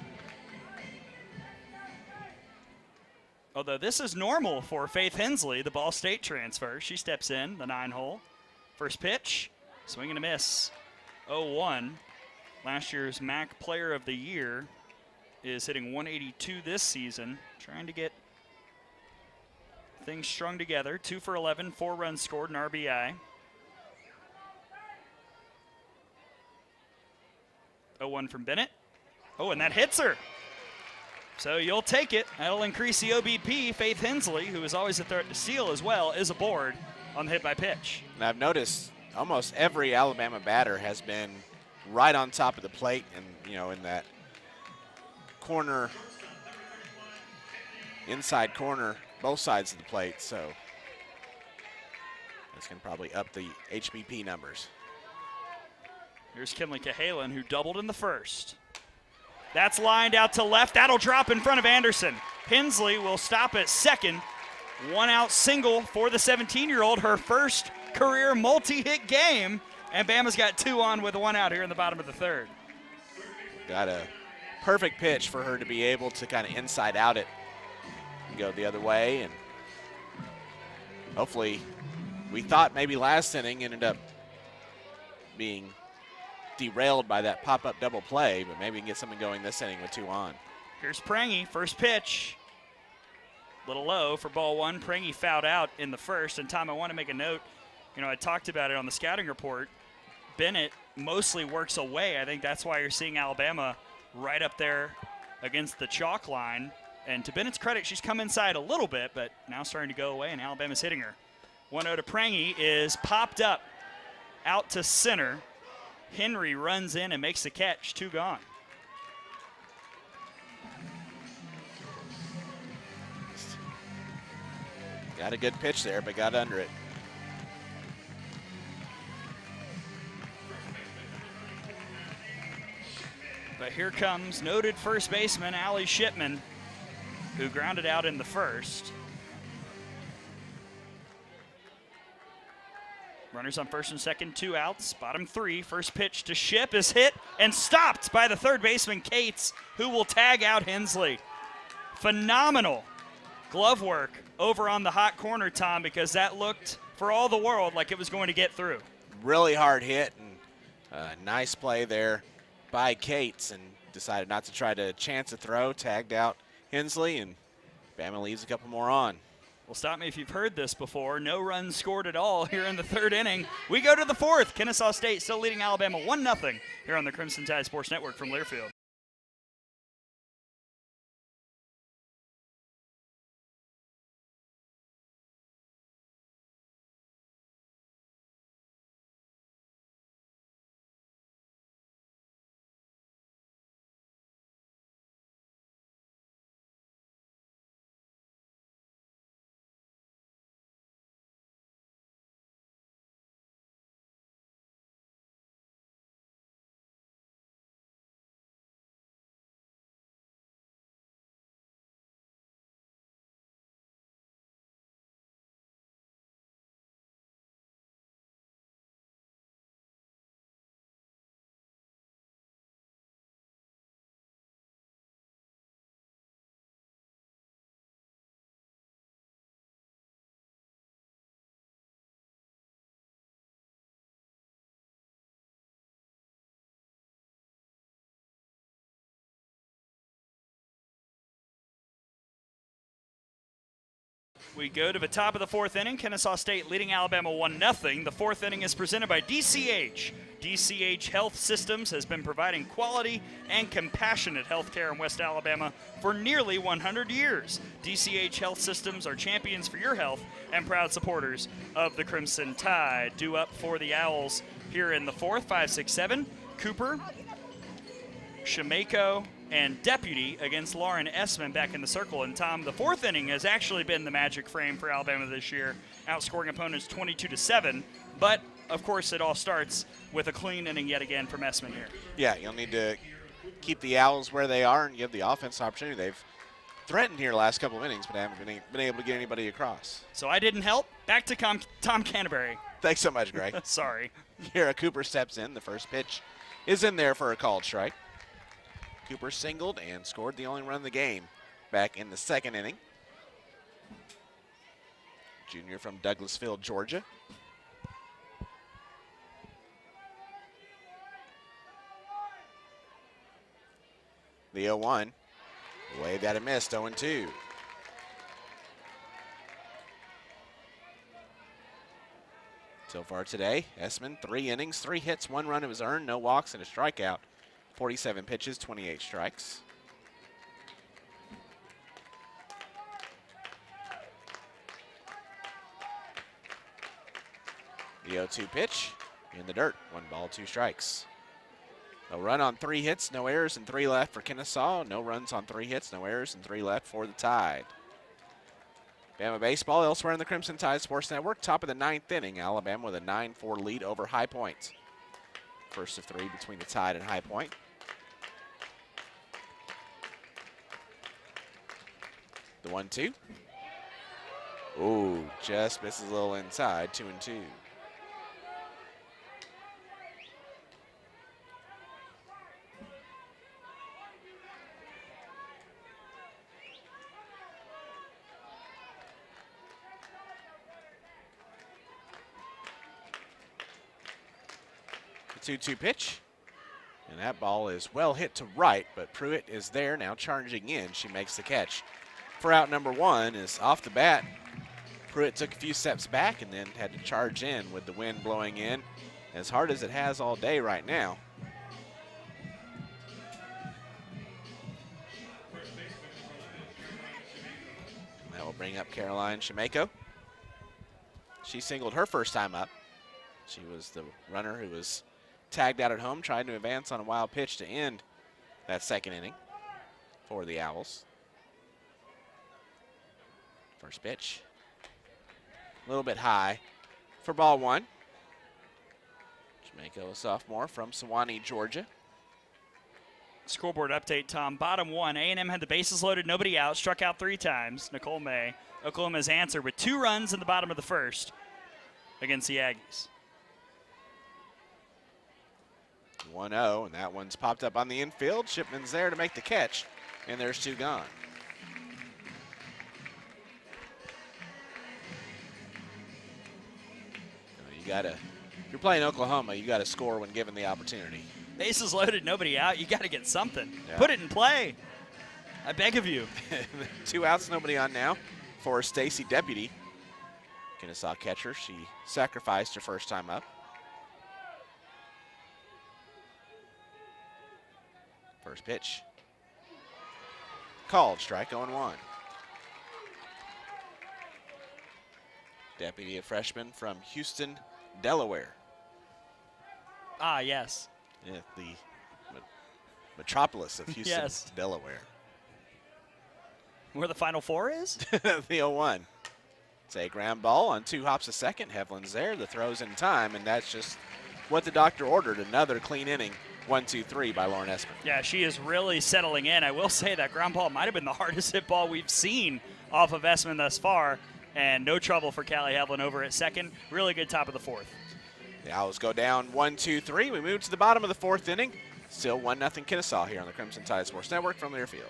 Although this is normal for Faith Hensley, the Ball State transfer. She steps in, the 9-hole. First pitch, swing and a miss. 0-1. Last year's MAC Player of the Year is hitting 182 this season. Trying to get things strung together. 2 for 11, 4 runs scored, an RBI. 0-1 from Bennett. Oh, and that hits her. So you'll take it. That'll increase the OBP. Faith Hensley, who is always a threat to steal as well, is aboard on the hit by pitch. And I've noticed almost every Alabama batter has been right on top of the plate and, you know, in that corner, inside corner, both sides of the plate. So this can probably up the HBP numbers. Here's Kinley Cahalan, who doubled in the first. That's lined out to left. That'll drop in front of Anderson. Hensley will stop at second. 1-out single for the 17-year-old, her first career multi-hit game. And Bama's got 2 on with 1 out here in the bottom of the third. Got a perfect pitch for her to be able to kind of inside out it and go the other way. And hopefully, we thought maybe last inning ended up being derailed by that pop-up double play, but maybe we can get something going this inning with 2 on. Here's Prangy, first pitch. Little low for ball 1. Prangy fouled out in the first. And Tom, I want to make a note. You know, I talked about it on the scouting report. Bennett mostly works away. I think that's why you're seeing Alabama right up there against the chalk line. And to Bennett's credit, she's come inside a little bit, but now starting to go away, and Alabama's hitting her. 1-0 to Prangy is popped up out to center. Henry runs in and makes the catch. 2 gone. Got a good pitch there, but got under it. But here comes noted first baseman Allie Shipman, who grounded out in the first. Runners on first and second, 2 outs, bottom 3. First pitch to Ship is hit and stopped by the third baseman, Cates, who will tag out Hensley. Phenomenal glove work over on the hot corner, Tom, because that looked, for all the world, like it was going to get through. Really hard hit and nice play there by Cates, and decided not to try to chance a throw, tagged out Hensley, and Bama leaves a couple more on. Well, stop me if you've heard this before. No runs scored at all here in the third inning. We go to the fourth. Kennesaw State still leading Alabama 1-0 here on the Crimson Tide Sports Network from Learfield. We go to the top of the fourth inning. Kennesaw State leading Alabama 1-0. The fourth inning is presented by DCH. DCH Health Systems has been providing quality and compassionate health care in West Alabama for nearly 100 years. DCH Health Systems are champions for your health and proud supporters of the Crimson Tide. Due up for the Owls here in the fourth, 5, 6, 7. Cooper, Shemako, and Deputy against Lauren Essman back in the circle. And Tom, the fourth inning has actually been the magic frame for Alabama this year, outscoring opponents 22-7. But of course, it all starts with a clean inning yet again from Essman here. Yeah, you'll need to keep the Owls where they are and give the offense opportunity. They've threatened here the last couple of innings, but haven't been able to get anybody across. So I didn't help. Back to Tom Canterbury. Thanks so much, Greg. Sorry. Here, Cooper steps in. The first pitch is in there for a called strike. Cooper singled and scored the only run of the game back in the second inning. Junior from Douglasville, Georgia. The 0-1. Way that it missed, 0-2. So far today, Essman, 3 innings, 3 hits, 1 run was earned, no walks, and a strikeout. 47 pitches, 28 strikes. The 0-2 pitch in the dirt, 1 ball, 2 strikes. A run on 3 hits, no errors, and 3 left for Kennesaw. No runs on 3 hits, no errors, and 3 left for the Tide. Bama baseball elsewhere in the Crimson Tide Sports Network. Top of the 9th inning, Alabama with a 9-4 lead over High Point. First of 3 between the Tide and High Point. The 1-2. Ooh, just misses a little inside, 2-2. The 2-2 pitch. And that ball is well hit to right, but Pruitt is there now charging in. She makes the catch. For out number 1 is off the bat. Pruitt took a few steps back and then had to charge in with the wind blowing in as hard as it has all day right now. That will bring up Caroline Shemako. She singled her first time up. She was the runner who was tagged out at home, trying to advance on a wild pitch to end that second inning for the Owls. First pitch, a little bit high for ball 1. Shemako, a sophomore from Sewanee, Georgia. Scoreboard update, Tom. Bottom 1, A&M had the bases loaded, nobody out, struck out 3 times. Nicole May, Oklahoma's answer with 2 runs in the bottom of the first against the Aggies. 1-0, and that one's popped up on the infield. Shipman's there to make the catch, and there's 2 gone. If you're playing Oklahoma, you got to score when given the opportunity. Bases loaded, nobody out. You got to get something. Yeah. Put it in play. I beg of you. 2 outs, nobody on now for Stacy Deputy. Kennesaw catcher. She sacrificed her first time up. First pitch. Called, strike 0-1. Deputy, a freshman from Houston, Delaware. Ah, yes. Yeah, the metropolis of Houston, Yes. Delaware. Where the Final Four is? The 0-1. It's a ground ball on 2 hops a second. Heflin's there. The throw's in time, and that's just what the doctor ordered. Another clean inning. 1-2-3 by Lauren Essman. Yeah, she is really settling in. I will say that ground ball might have been the hardest hit ball we've seen off of Essman thus far, and no trouble for Callie Heflin over at second. Really good top of the 4th. The Owls go down 1-2-3. We move to the bottom of the 4th inning. Still 1-0 Kennesaw here on the Crimson Tide Sports Network from Learfield.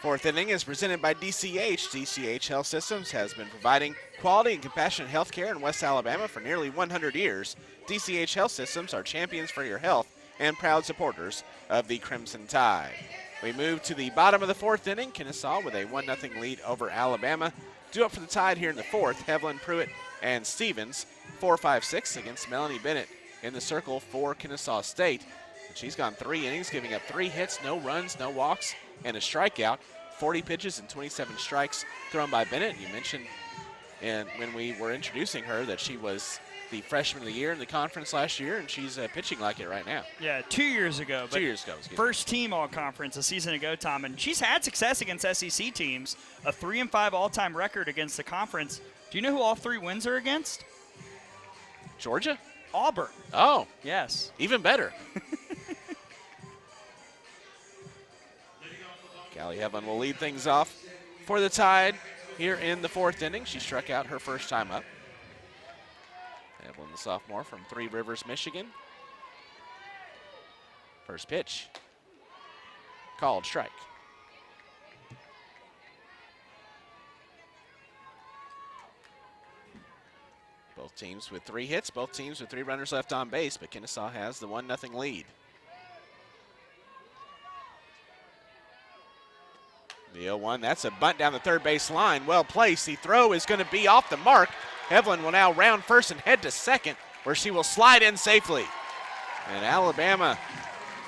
Fourth inning is presented by DCH. DCH Health Systems has been providing quality and compassionate health care in West Alabama for nearly 100 years. DCH Health Systems are champions for your health and proud supporters of the Crimson Tide. We move to the bottom of the fourth inning. Kennesaw with a 1-0 lead over Alabama. Due up for the Tide here in the fourth, Hevlin, Pruitt, and Stevens. 4-5-6 against Melanie Bennett in the circle for Kennesaw State. And she's gone 3 innings, giving up 3 hits, no runs, no walks, and a strikeout. 40 pitches and 27 strikes thrown by Bennett. You mentioned when we were introducing her that she was the freshman of the year in the conference last year, and she's pitching like it right now. Yeah, 2 years ago. 2 years ago. First team all-conference a season ago, Tom, and she's had success against SEC teams, a 3-5 all-time record against the conference. Do you know who all 3 wins are against? Georgia? Auburn. Oh. Yes. Even better. Callie Hevlin will lead things off for the Tide here in the fourth inning. She struck out her first time up. Hevlin, the sophomore from Three Rivers, Michigan. First pitch. Called strike. Both teams with 3 hits, both teams with 3 runners left on base, but Kennesaw has the 1-0 lead. The 0-1, that's a bunt down the third base line. Well placed. The throw is going to be off the mark. Hevlin will now round first and head to second, where she will slide in safely. And Alabama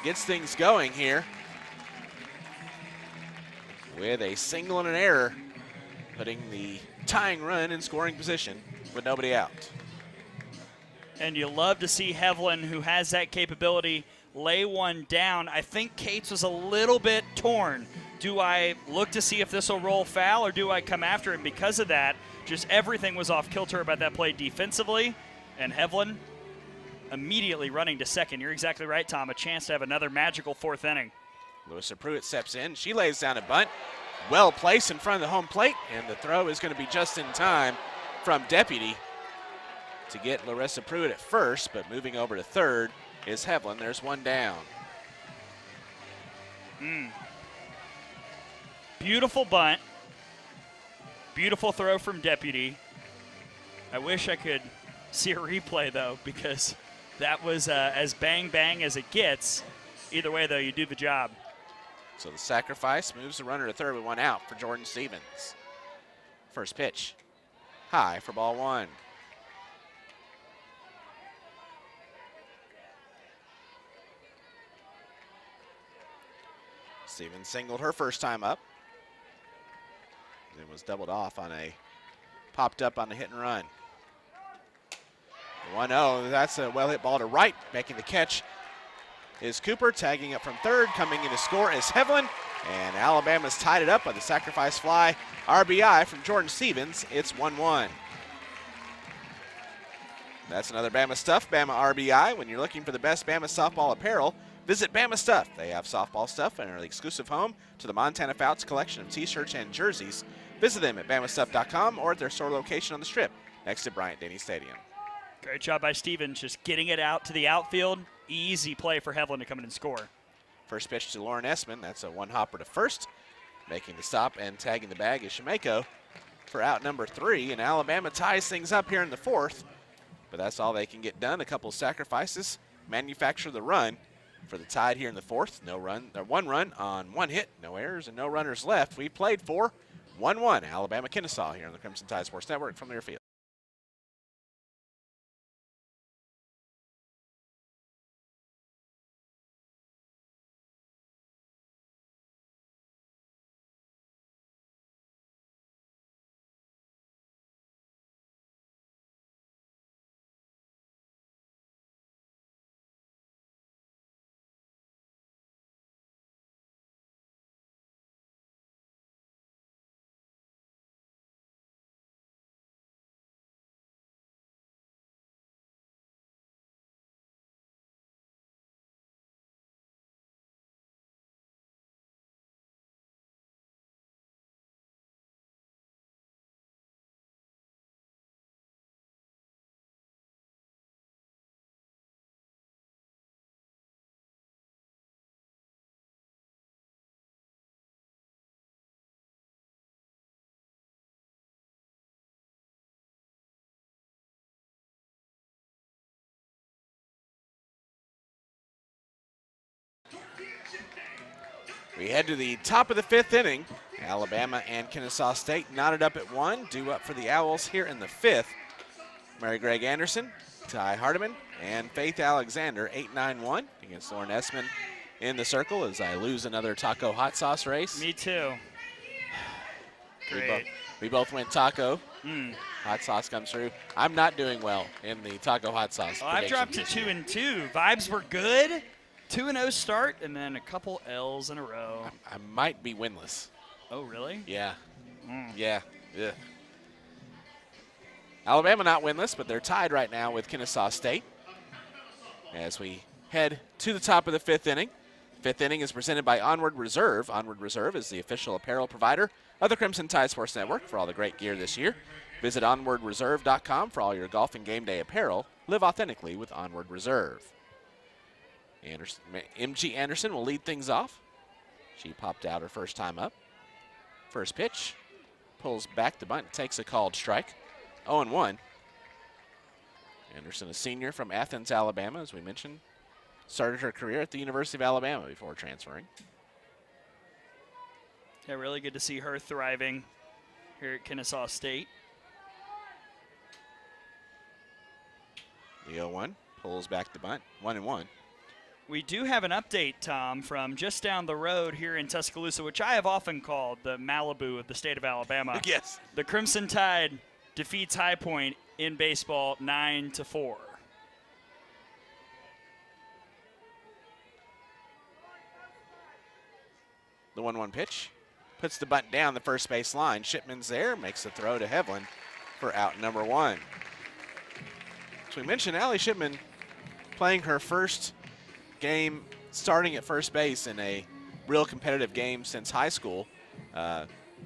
gets things going here with a single and an error, putting the tying run in scoring position with nobody out. And you love to see Hevlin, who has that capability, lay one down. I think Cates was a little bit torn. Do I look to see if this will roll foul, or do I come after him? Because of that, just everything was off kilter about that play defensively. And Hevlin immediately running to second. You're exactly right, Tom. A chance to have another magical fourth inning. Larissa Pruitt steps in. She lays down a bunt. Well placed in front of the home plate, and the throw is going to be just in time from Deputy to get Larissa Pruitt at first, but moving over to third is Hevlin. There's one down. Beautiful bunt. Beautiful throw from Deputy. I wish I could see a replay, though, because that was as bang-bang as it gets. Either way, though, you do the job. So the sacrifice moves the runner to third with one out for Jordan Stevens. First pitch, high for ball 1. Stevens singled her first time up. Then was doubled off on popped up on a hit and run. 1-0, that's a well-hit ball to right. Making the catch is Cooper, tagging up from third. Coming in to score is Hevlin, and Alabama's tied it up with a sacrifice fly RBI from Jordan Stevens. It's 1-1. That's another Bama Stuff, Bama RBI. When you're looking for the best Bama softball apparel, visit Bama Stuff. They have softball stuff and are the exclusive home to the Montana Fouts collection of t-shirts and jerseys. Visit them at bamastuff.com or at their store location on the Strip next to Bryant-Denny Stadium. Great job by Stevens, just getting it out to the outfield. Easy play for Hevlin to come in and score. First pitch to Lauren Essman. That's a one-hopper to first. Making the stop and tagging the bag is Shemeko for out number 3. And Alabama ties things up here in the fourth. But that's all they can get done. A couple of sacrifices, manufacture the run for the Tide here in the fourth. No run, or 1 run on 1 hit, no errors, and no runners left. We played for 1-1 Alabama-Kennesaw here on the Crimson Tide Sports Network from Learfield. We head to the top of the 5th inning. Alabama and Kennesaw State knotted up at 1, due up for the Owls here in the 5th. Mary Greg Anderson, Ty Hardiman, and Faith Alexander, 8-9-1 against Lauren Essman in the circle as I lose another taco hot sauce race. Me too. Great. We both went taco. Hot sauce comes through. I'm not doing well in the taco hot sauce. Well, I've dropped to 2-2. Vibes were good. 2-0 start, and then a couple L's in a row. I might be winless. Oh, really? Yeah. Yeah. Ugh. Alabama not winless, but they're tied right now with Kennesaw State. As we head to the top of the 5th inning. 5th inning is presented by Onward Reserve. Onward Reserve is the official apparel provider of the Crimson Tide Sports Network for all the great gear this year. Visit onwardreserve.com for all your golf and game day apparel. Live authentically with Onward Reserve. MG Anderson will lead things off. She popped out her first time up. First pitch, pulls back the bunt, takes a called strike. 0-1. Anderson, a senior from Athens, Alabama, as we mentioned, started her career at the University of Alabama before transferring. Yeah, really good to see her thriving here at Kennesaw State. The 0-1 pulls back the bunt, 1-1. We do have an update, Tom, from just down the road here in Tuscaloosa, which I have often called the Malibu of the state of Alabama. Yes. The Crimson Tide defeats High Point in baseball 9-4. The 1-1 pitch puts the bunt down the first base line. Shipman's there, makes the throw to Hevlin for out number 1. As we mentioned, Allie Shipman playing her first game starting at first base in a real competitive game since high school.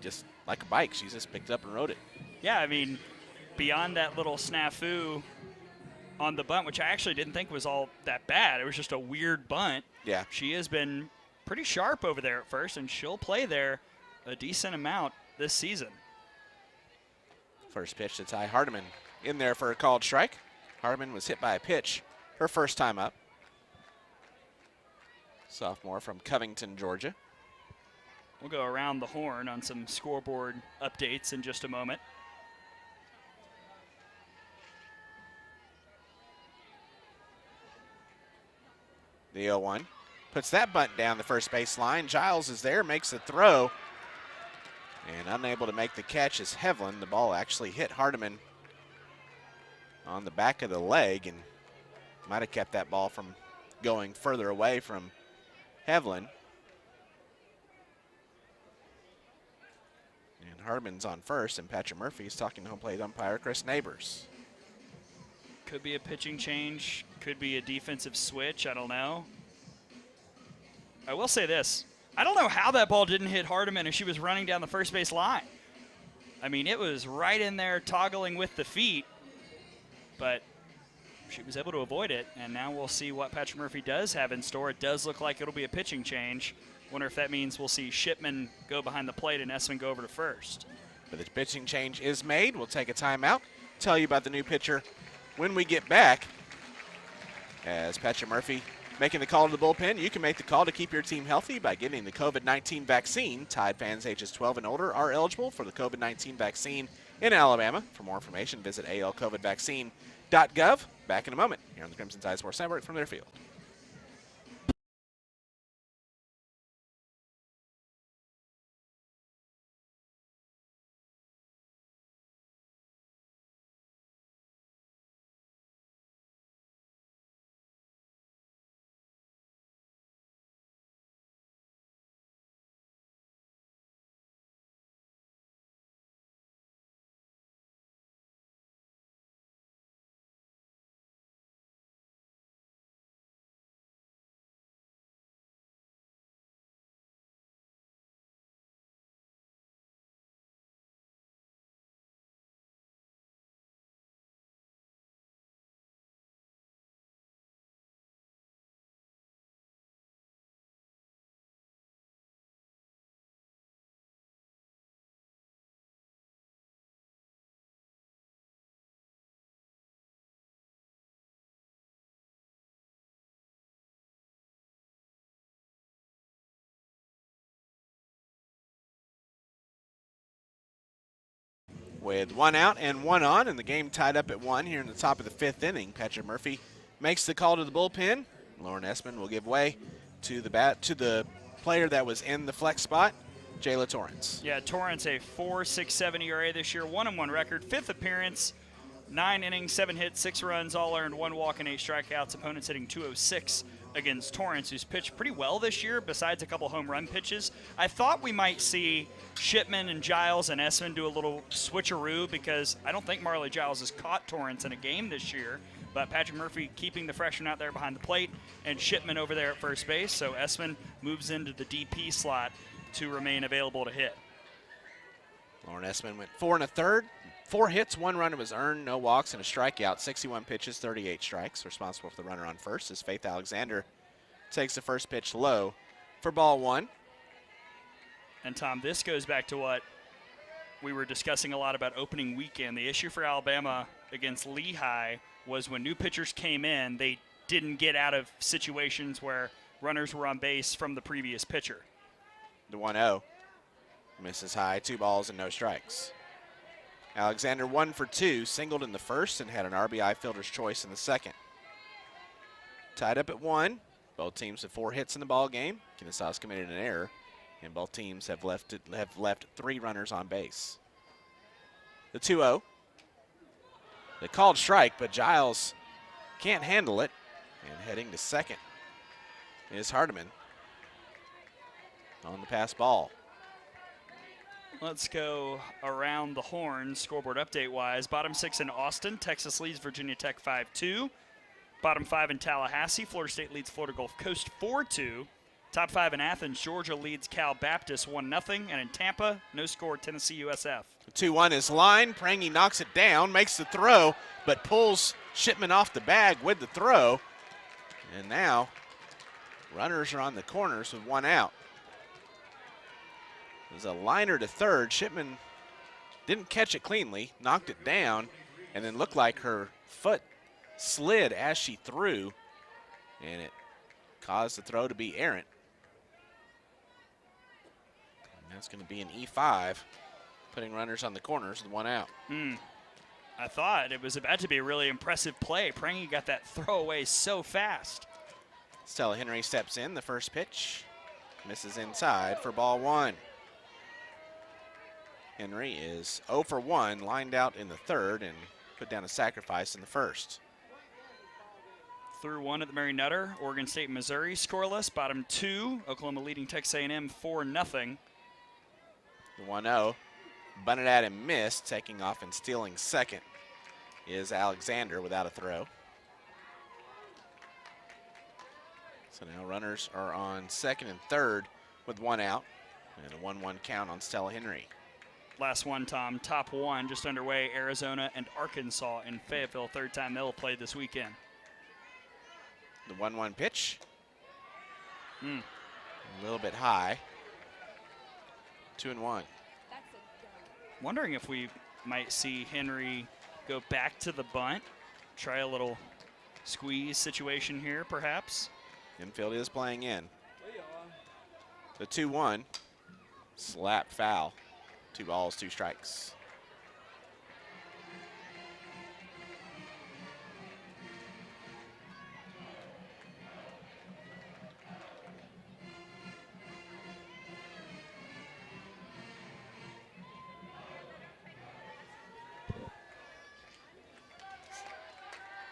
Just like a bike, she just picked it up and rode it. Yeah, I mean, beyond that little snafu on the bunt, which I actually didn't think was all that bad. It was just a weird bunt. Yeah. She has been pretty sharp over there at first, and she'll play there a decent amount this season. First pitch to Ty Hardiman in there for a called strike. Hardiman was hit by a pitch her first time up. Sophomore from Covington, Georgia. We'll go around the horn on some scoreboard updates in just a moment. The 0-1 puts that bunt down the first base line. Giles is there, makes the throw, and unable to make the catch is Hevlin. The ball actually hit Hardiman on the back of the leg and might have kept that ball from going further away from Hevlin. And Hardiman's on first, and Patrick Murphy's talking to home plate umpire Chris Neighbors. Could be a pitching change, could be a defensive switch, I don't know. I will say this, I don't know how that ball didn't hit Hardiman as she was running down the first base line. I mean, it was right in there toggling with the feet, but she was able to avoid it, and now we'll see what Patrick Murphy does have in store. It does look like it'll be a pitching change. Wonder if that means we'll see Shipman go behind the plate and Essman go over to first. But the pitching change is made. We'll take a timeout, tell you about the new pitcher when we get back. As Patrick Murphy making the call to the bullpen, you can make the call to keep your team healthy by getting the COVID-19 vaccine. Tide fans ages 12 and older are eligible for the COVID-19 vaccine in Alabama. For more information, visit alcovidvaccine.gov. Back in a moment here on the Crimson Tide Sports Network from their field. With 1 out and 1 on, and the game tied up at 1 here in the top of the 5th inning, Patrick Murphy makes the call to the bullpen. Lauren Essman will give way to the player that was in the flex spot, Jayla Torrance. Yeah, Torrance, a 4.67 ERA this year, 1-1 record, 5th appearance, 9 innings, 7 hits, 6 runs, all earned, 1 walk and 8 strikeouts. Opponents hitting .206 against Torrance, who's pitched pretty well this year besides a couple home run pitches. I thought we might see Shipman and Giles and Essman do a little switcheroo because I don't think Marley Giles has caught Torrance in a game this year, but Patrick Murphy keeping the freshman out there behind the plate and Shipman over there at first base, so Essman moves into the DP slot to remain available to hit. Lauren Essman went 4 1/3, 4 hits, 1 run was earned, no walks, and a strikeout. 61 pitches, 38 strikes. Responsible for the runner on first as Faith Alexander takes the first pitch low for ball 1. And Tom, this goes back to what we were discussing a lot about opening weekend. The issue for Alabama against Lehigh was when new pitchers came in, they didn't get out of situations where runners were on base from the previous pitcher. The 1-0. Misses high, 2 balls and no strikes. Alexander 1 for 2, singled in the first and had an RBI fielder's choice in the second. Tied up at 1. Both teams have 4 hits in the ball game. Kennesaw's committed an error, and both teams have left 3 runners on base. The 2-0. The called strike, but Giles can't handle it, and heading to second is Hardiman on the pass ball. Let's go around the horn scoreboard update-wise. Bottom 6 in Austin. Texas leads Virginia Tech 5-2. Bottom 5 in Tallahassee. Florida State leads Florida Gulf Coast 4-2. Top 5 in Athens. Georgia leads Cal Baptist 1-0. And in Tampa, no score, Tennessee USF. The 2-1 is line. Prangy knocks it down, makes the throw, but pulls Shipman off the bag with the throw. And now runners are on the corners with 1 out. There's a liner to third. Shipman didn't catch it cleanly, knocked it down, and then looked like her foot slid as she threw, and it caused the throw to be errant. And that's going to be an E5, putting runners on the corners with 1 out. I thought it was about to be a really impressive play. Prangy got that throw away so fast. Stella Henry steps in. The first pitch misses inside for ball 1. Henry is 0 for 1, lined out in the third and put down a sacrifice in the first. Through 1 at the Mary Nutter. Oregon State, Missouri scoreless. Bottom 2, Oklahoma leading Texas A&M 4-0. The 1-0, bunted at and missed. Taking off and stealing second is Alexander without a throw. So now runners are on second and third with 1 out, and a 1-1 count on Stella Henry. Last one, Tom. Top 1 just underway. Arizona and Arkansas in Fayetteville. Third time they'll play this weekend. The 1-1 pitch. A little bit high. 2-1. Wondering if we might see Henry go back to the bunt. Try a little squeeze situation here, perhaps. Infield is playing in. The 2-1. Slap foul. 2 balls, 2 strikes.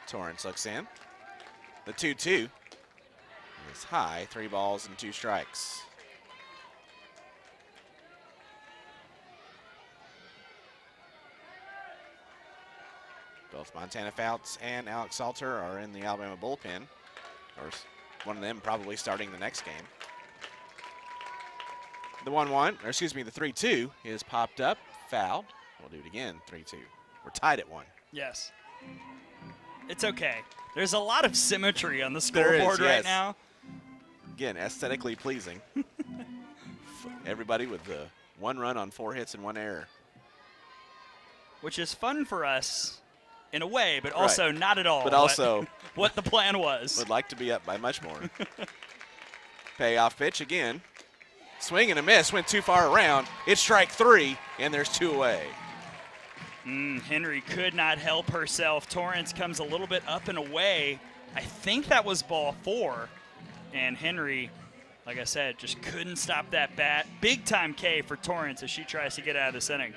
Torrance looks in. The 2-2 is high, 3 balls and 2 strikes. Both Montana Fouts and Alex Salter are in the Alabama bullpen. Or one of them probably starting the next game. The 1-1, or excuse me, the 3-2 is popped up, fouled. We'll do it again, 3-2. We're tied at 1. Yes. It's okay. There's a lot of symmetry on the scoreboard right now. Again, aesthetically pleasing. Everybody with the 1 run on 4 hits and 1 error. Which is fun for us in a way, but also not at all. But also what the plan was. Would like to be up by much more. Payoff pitch again. Swing and a miss, went too far around. It's strike 3, and there's 2 away. Henry could not help herself. Torrance comes a little bit up and away. I think that was ball 4. And Henry, like I said, just couldn't stop that bat. Big time K for Torrance as she tries to get out of this inning.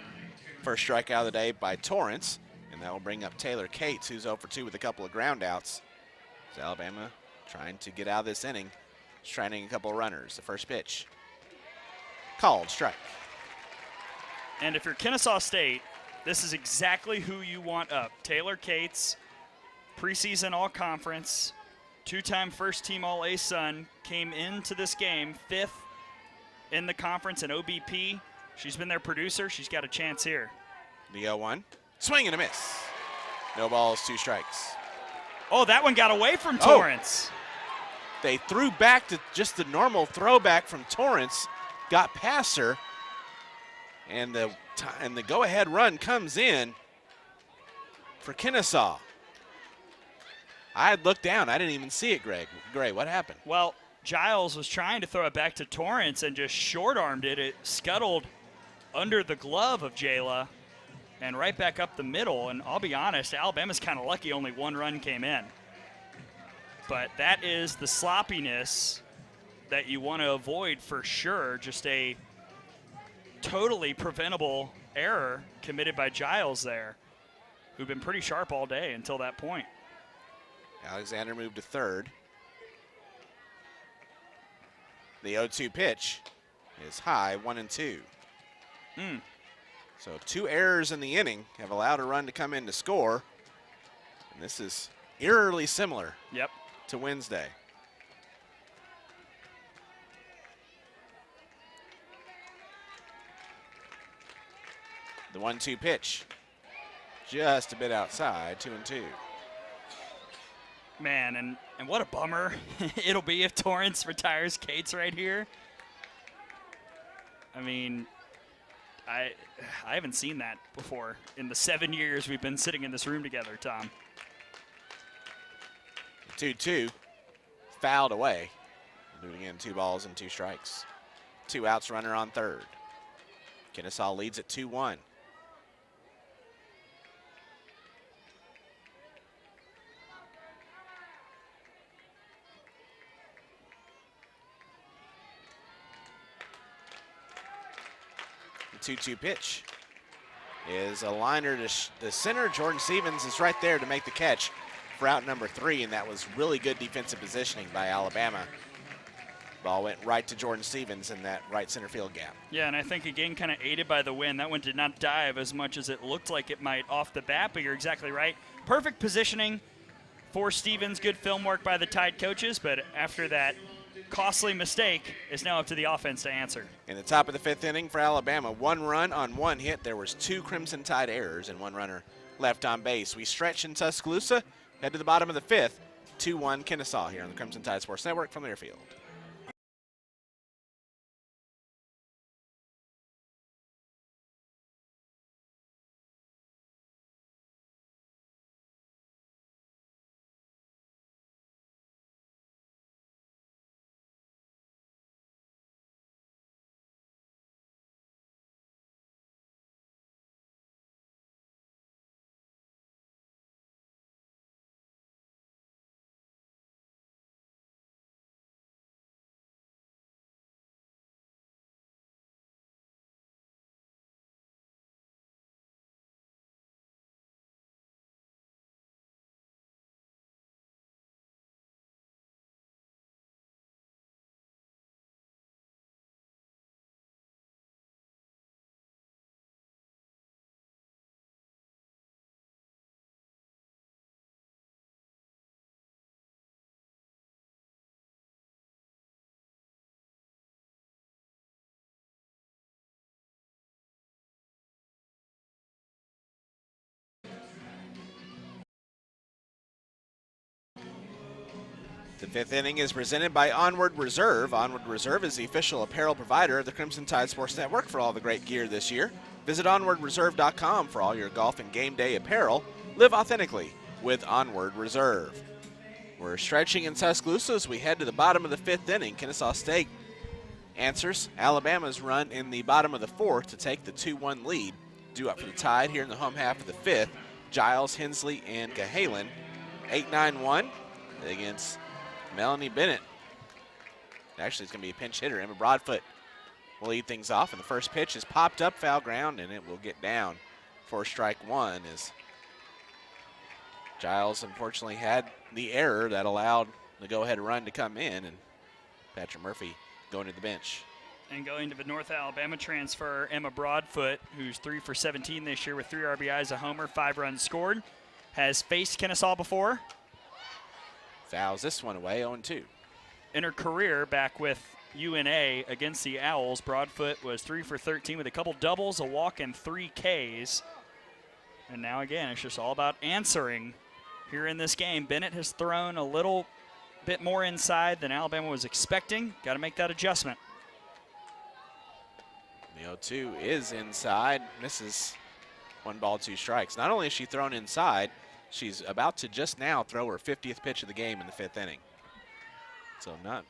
First strikeout of the day by Torrance, and that will bring up Taylor Cates, who's 0 for 2 with a couple of groundouts. So Alabama trying to get out of this inning, stranding a couple of runners. The first pitch, called strike. And if you're Kennesaw State, this is exactly who you want up. Taylor Cates, preseason all-conference, 2-time first-team All-A-Sun, came into this game 5th in the conference in OBP. She's been their producer. She's got a chance here. The 0-1, swing and a miss. No balls, 2 strikes. Oh, that one got away from Torrance. They threw back to just the normal throwback from Torrance, got past her, and the go-ahead run comes in for Kennesaw. I had looked down. I didn't even see it, Greg. Gray, what happened? Well, Giles was trying to throw it back to Torrance and just short-armed it. It scuttled under the glove of Jayla and right back up the middle. And I'll be honest, Alabama's kind of lucky only 1 run came in. But that is the sloppiness that you want to avoid for sure. Just a totally preventable error committed by Giles there, who've been pretty sharp all day until that point. Alexander moved to third. The 0-2 pitch is high, 1-2. So 2 errors in the inning have allowed a run to come in to score. And this is eerily similar to Wednesday. The 1-2 pitch, just a bit outside, 2-2. Man, and what a bummer it'll be if Torrance retires Cates right here. I mean, I haven't seen that before in the 7 years we've been sitting in this room together, Tom. 2-2, fouled away. Do it again, 2 balls and 2 strikes. 2 outs, runner on third. Kennesaw leads at 2-1. The 2-2 pitch is a liner to the center. Jordan Stevens is right there to make the catch for out number 3, and that was really good defensive positioning by Alabama. Ball went right to Jordan Stevens in that right center field gap. Yeah, and I think, again, kind of aided by the wind. That one did not dive as much as it looked like it might off the bat, but you're exactly right. Perfect positioning for Stevens. Good film work by the Tide coaches, but after that costly mistake, it's now up to the offense to answer. In the top of the 5th inning for Alabama, 1 run on 1 hit. There was 2 Crimson Tide errors and 1 runner left on base. We stretch in Tuscaloosa, head to the bottom of the 5th, 2-1 Kennesaw here on the Crimson Tide Sports Network from Learfield. The 5th inning is presented by Onward Reserve. Onward Reserve is the official apparel provider of the Crimson Tide Sports Network for all the great gear this year. Visit onwardreserve.com for all your golf and game day apparel. Live authentically with Onward Reserve. We're stretching in Tuscaloosa as we head to the bottom of the 5th inning. Kennesaw State answers Alabama's run in the bottom of the 4th to take the 2-1 lead due up for the Tide here in the home half of the 5th. Giles, Hensley, and Cahalan. 8-9-1 against Melanie Bennett. Actually, it's going to be a pinch hitter. Emma Broadfoot will lead things off, and the first pitch is popped up, foul ground, and it will get down for strike one as Giles unfortunately had the error that allowed the go-ahead run to come in, and Patrick Murphy going to the bench. And going to the North Alabama transfer, Emma Broadfoot, who's 3 for 17 this year with 3 RBIs, a homer, 5 runs scored, has faced Kennesaw before. Fouls this one away, 0-2. In her career back with UNA against the Owls, Broadfoot was 3 for 13 with a couple doubles, a walk, and 3 Ks. And now again, it's just all about answering here in this game. Bennett has thrown a little bit more inside than Alabama was expecting. Got to make that adjustment. The 0-2 is inside, misses. 1 ball, 2 strikes. Not only is she thrown inside, she's about to just now throw her 50th pitch of the game in the 5th inning. So not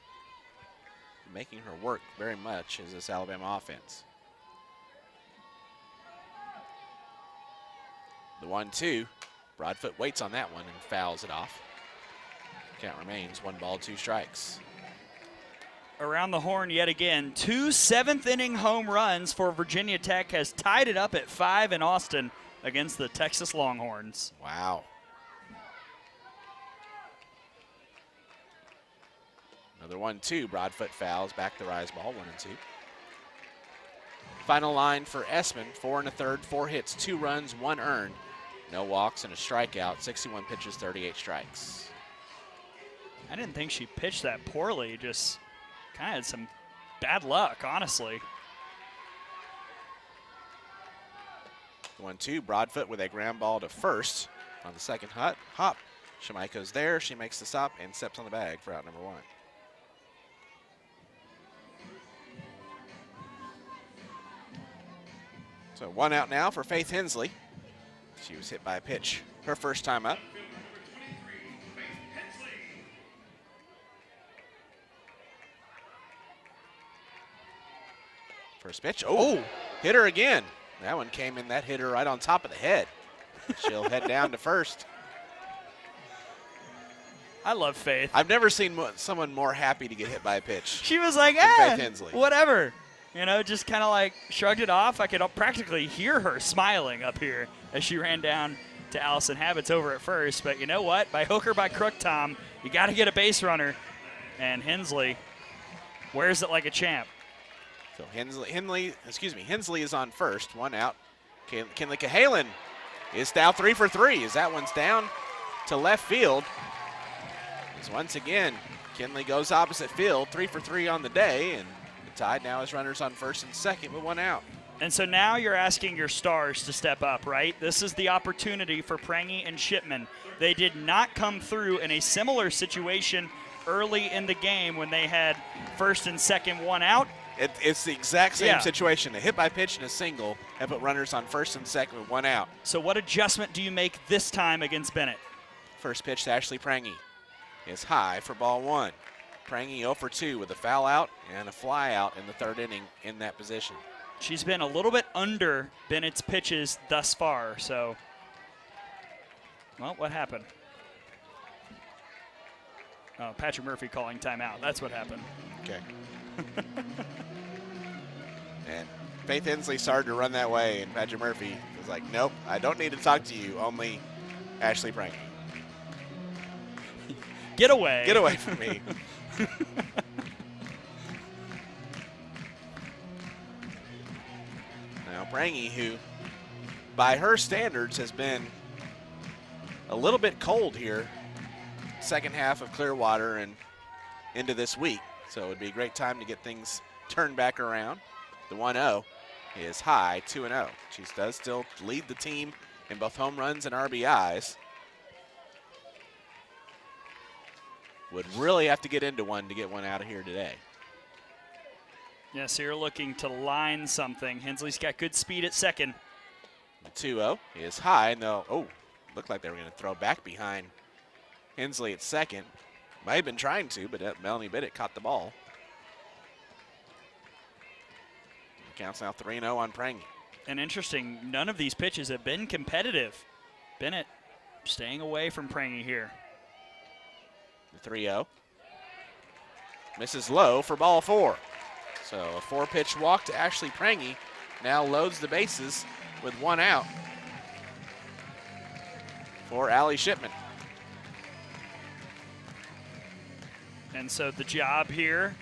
making her work very much is this Alabama offense. The 1-2, Broadfoot waits on that one and fouls it off. Count remains 1 ball, 2 strikes. Around the horn yet again. 2 7th-inning home runs for Virginia Tech has tied it up at 5 in Austin against the Texas Longhorns. Wow. Another 1-2, Broadfoot fouls, back the rise ball, 1-2. Final line for Essman, 4 1/3, 4 hits, 2 runs, 1 earned. No walks and a strikeout, 61 pitches, 38 strikes. I didn't think she pitched that poorly, just kind of had some bad luck, honestly. 1-2, Broadfoot with a ground ball to first on the second hop. Shamaiko's there, she makes the stop and steps on the bag for out number 1. So 1 out now for Faith Hensley. She was hit by a pitch her first time up. First pitch, oh, hit her again. That one came in, that hit her right on top of the head. She'll head down to first. I love Faith. I've never seen someone more happy to get hit by a pitch. She was like, Faith Hensley. whatever. You know, just kind of like shrugged it off. I could practically hear her smiling up here as she ran down to Allison Habits over at first. But you know what? By hook or by crook, Tom, you got to get a base runner. And Hensley wears it like a champ. So Hensley is on first, 1 out. Kinley Cahalan is now 3 for 3 as that one's down to left field. As once again, Kinley goes opposite field, 3 for 3 on the day, and the Tide now has runners on first and second with 1 out. And so now you're asking your stars to step up, right? This is the opportunity for Prangy and Shipman. They did not come through in a similar situation early in the game when they had first and second 1 out. It's the exact same situation. A hit by pitch and a single and put runners on first and second with 1 out. So what adjustment do you make this time against Bennett? First pitch to Ashley Prangy is high for ball 1. Prangy 0 for 2 with a foul out and a fly out in the 3rd inning in that position. She's been a little bit under Bennett's pitches thus far, so. Well, what happened? Oh, Patrick Murphy calling timeout. That's what happened. Okay. And Faith Hensley started to run that way, and Patrick Murphy was like, nope, I don't need to talk to you, only Ashley Prangy. Get away. Get away from me. Now Prangy, who by her standards has been a little bit cold here, second half of Clearwater and into this week. So it would be a great time to get things turned back around. The 1-0 is high, 2-0. She does still lead the team in both home runs and RBIs. Would really have to get into one to get one out of here today. Yeah, so you're looking to line something. Hensley's got good speed at second. The 2-0 is high, and they'll, looked like they were going to throw back behind Hensley at second. Might have been trying to, but Melanie Bennett caught the ball. The count's now 3-0 on Prangy. And interesting, none of these pitches have been competitive. Bennett staying away from Prangy here. The 3-0. Misses low for ball 4. So a 4-pitch walk to Ashley Prangy now loads the bases with 1 out for Allie Shipman. And so the job here,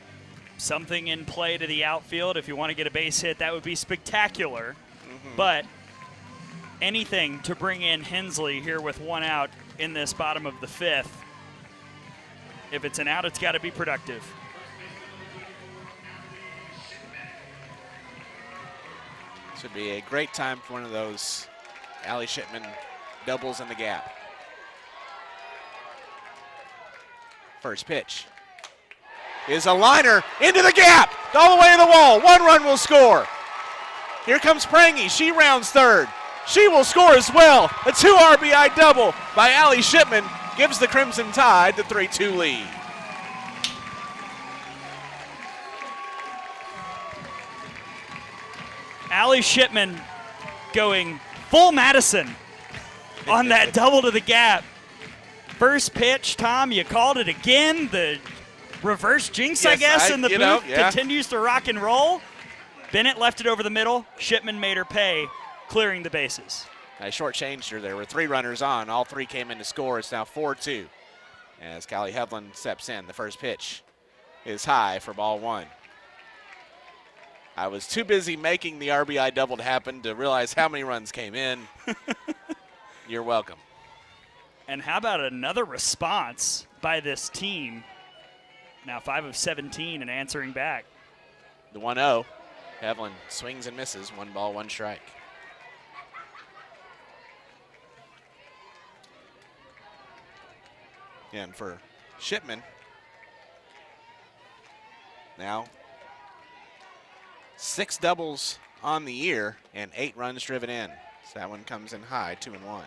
something in play to the outfield. If you want to get a base hit, that would be spectacular. But anything to bring in Hensley here with 1 out in this bottom of the 5th. If it's an out, it's got to be productive. This would be a great time for one of those Allie Shipman doubles in the gap. First pitch is a liner into the gap, all the way to the wall. 1 run will score. Here comes Prangy. She rounds third. She will score as well. A 2 RBI double by Allie Shipman gives the Crimson Tide the 3-2 lead. Allie Shipman going full Madison on that double to the gap. First pitch, Tom, you called it again. The reverse jinx, I guess, in the booth continues to rock and roll. Bennett left it over the middle. Shipman made her pay, clearing the bases. I shortchanged her. There were 3 runners on. All 3 came in to score. It's now 4-2 as Callie Hevlin steps in. The first pitch is high for ball 1. I was too busy making the RBI double to happen to realize how many runs came in. You're welcome. And how about another response by this team? Now 5 of 17 and answering back. The 1-0. Hevlin swings and misses. 1 ball, 1 strike. And for Shipman, now 6 doubles on the year and 8 runs driven in. So that one comes in high, 2-1.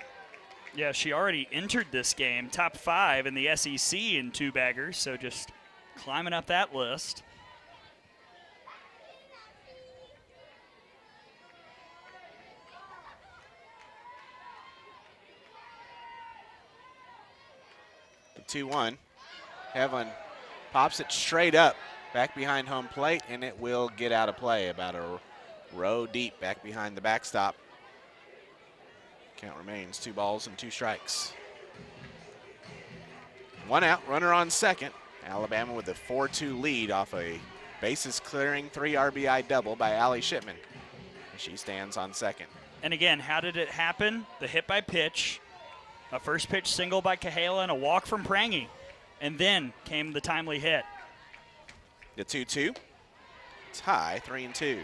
Yeah, she already entered this game, top 5 in the SEC in 2-baggers, so just climbing up that list. The 2-1. Hevlin pops it straight up back behind home plate, and it will get out of play about a row deep back behind the backstop. Count remains 2 balls and 2 strikes. 1 out, runner on second. Alabama with a 4-2 lead off a bases clearing 3 RBI double by Allie Shipman. She stands on second. And again, how did it happen? The hit by pitch, a first pitch single by Cahala, and a walk from Prangy. And then came the timely hit. The 2-2. It's high, 3-2.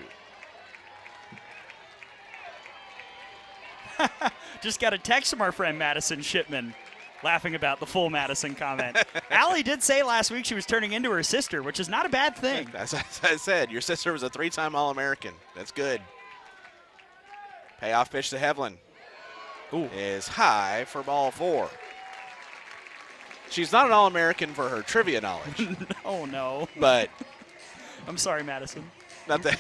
Just got a text from our friend Madison Shipman laughing about the full Madison comment. Allie did say last week she was turning into her sister, which is not a bad thing. As I said, your sister was a 3-time All-American. That's good. Payoff pitch to Hevlin. Is high for ball 4. She's not an All-American for her trivia knowledge. Oh, no. But I'm sorry, Madison. not that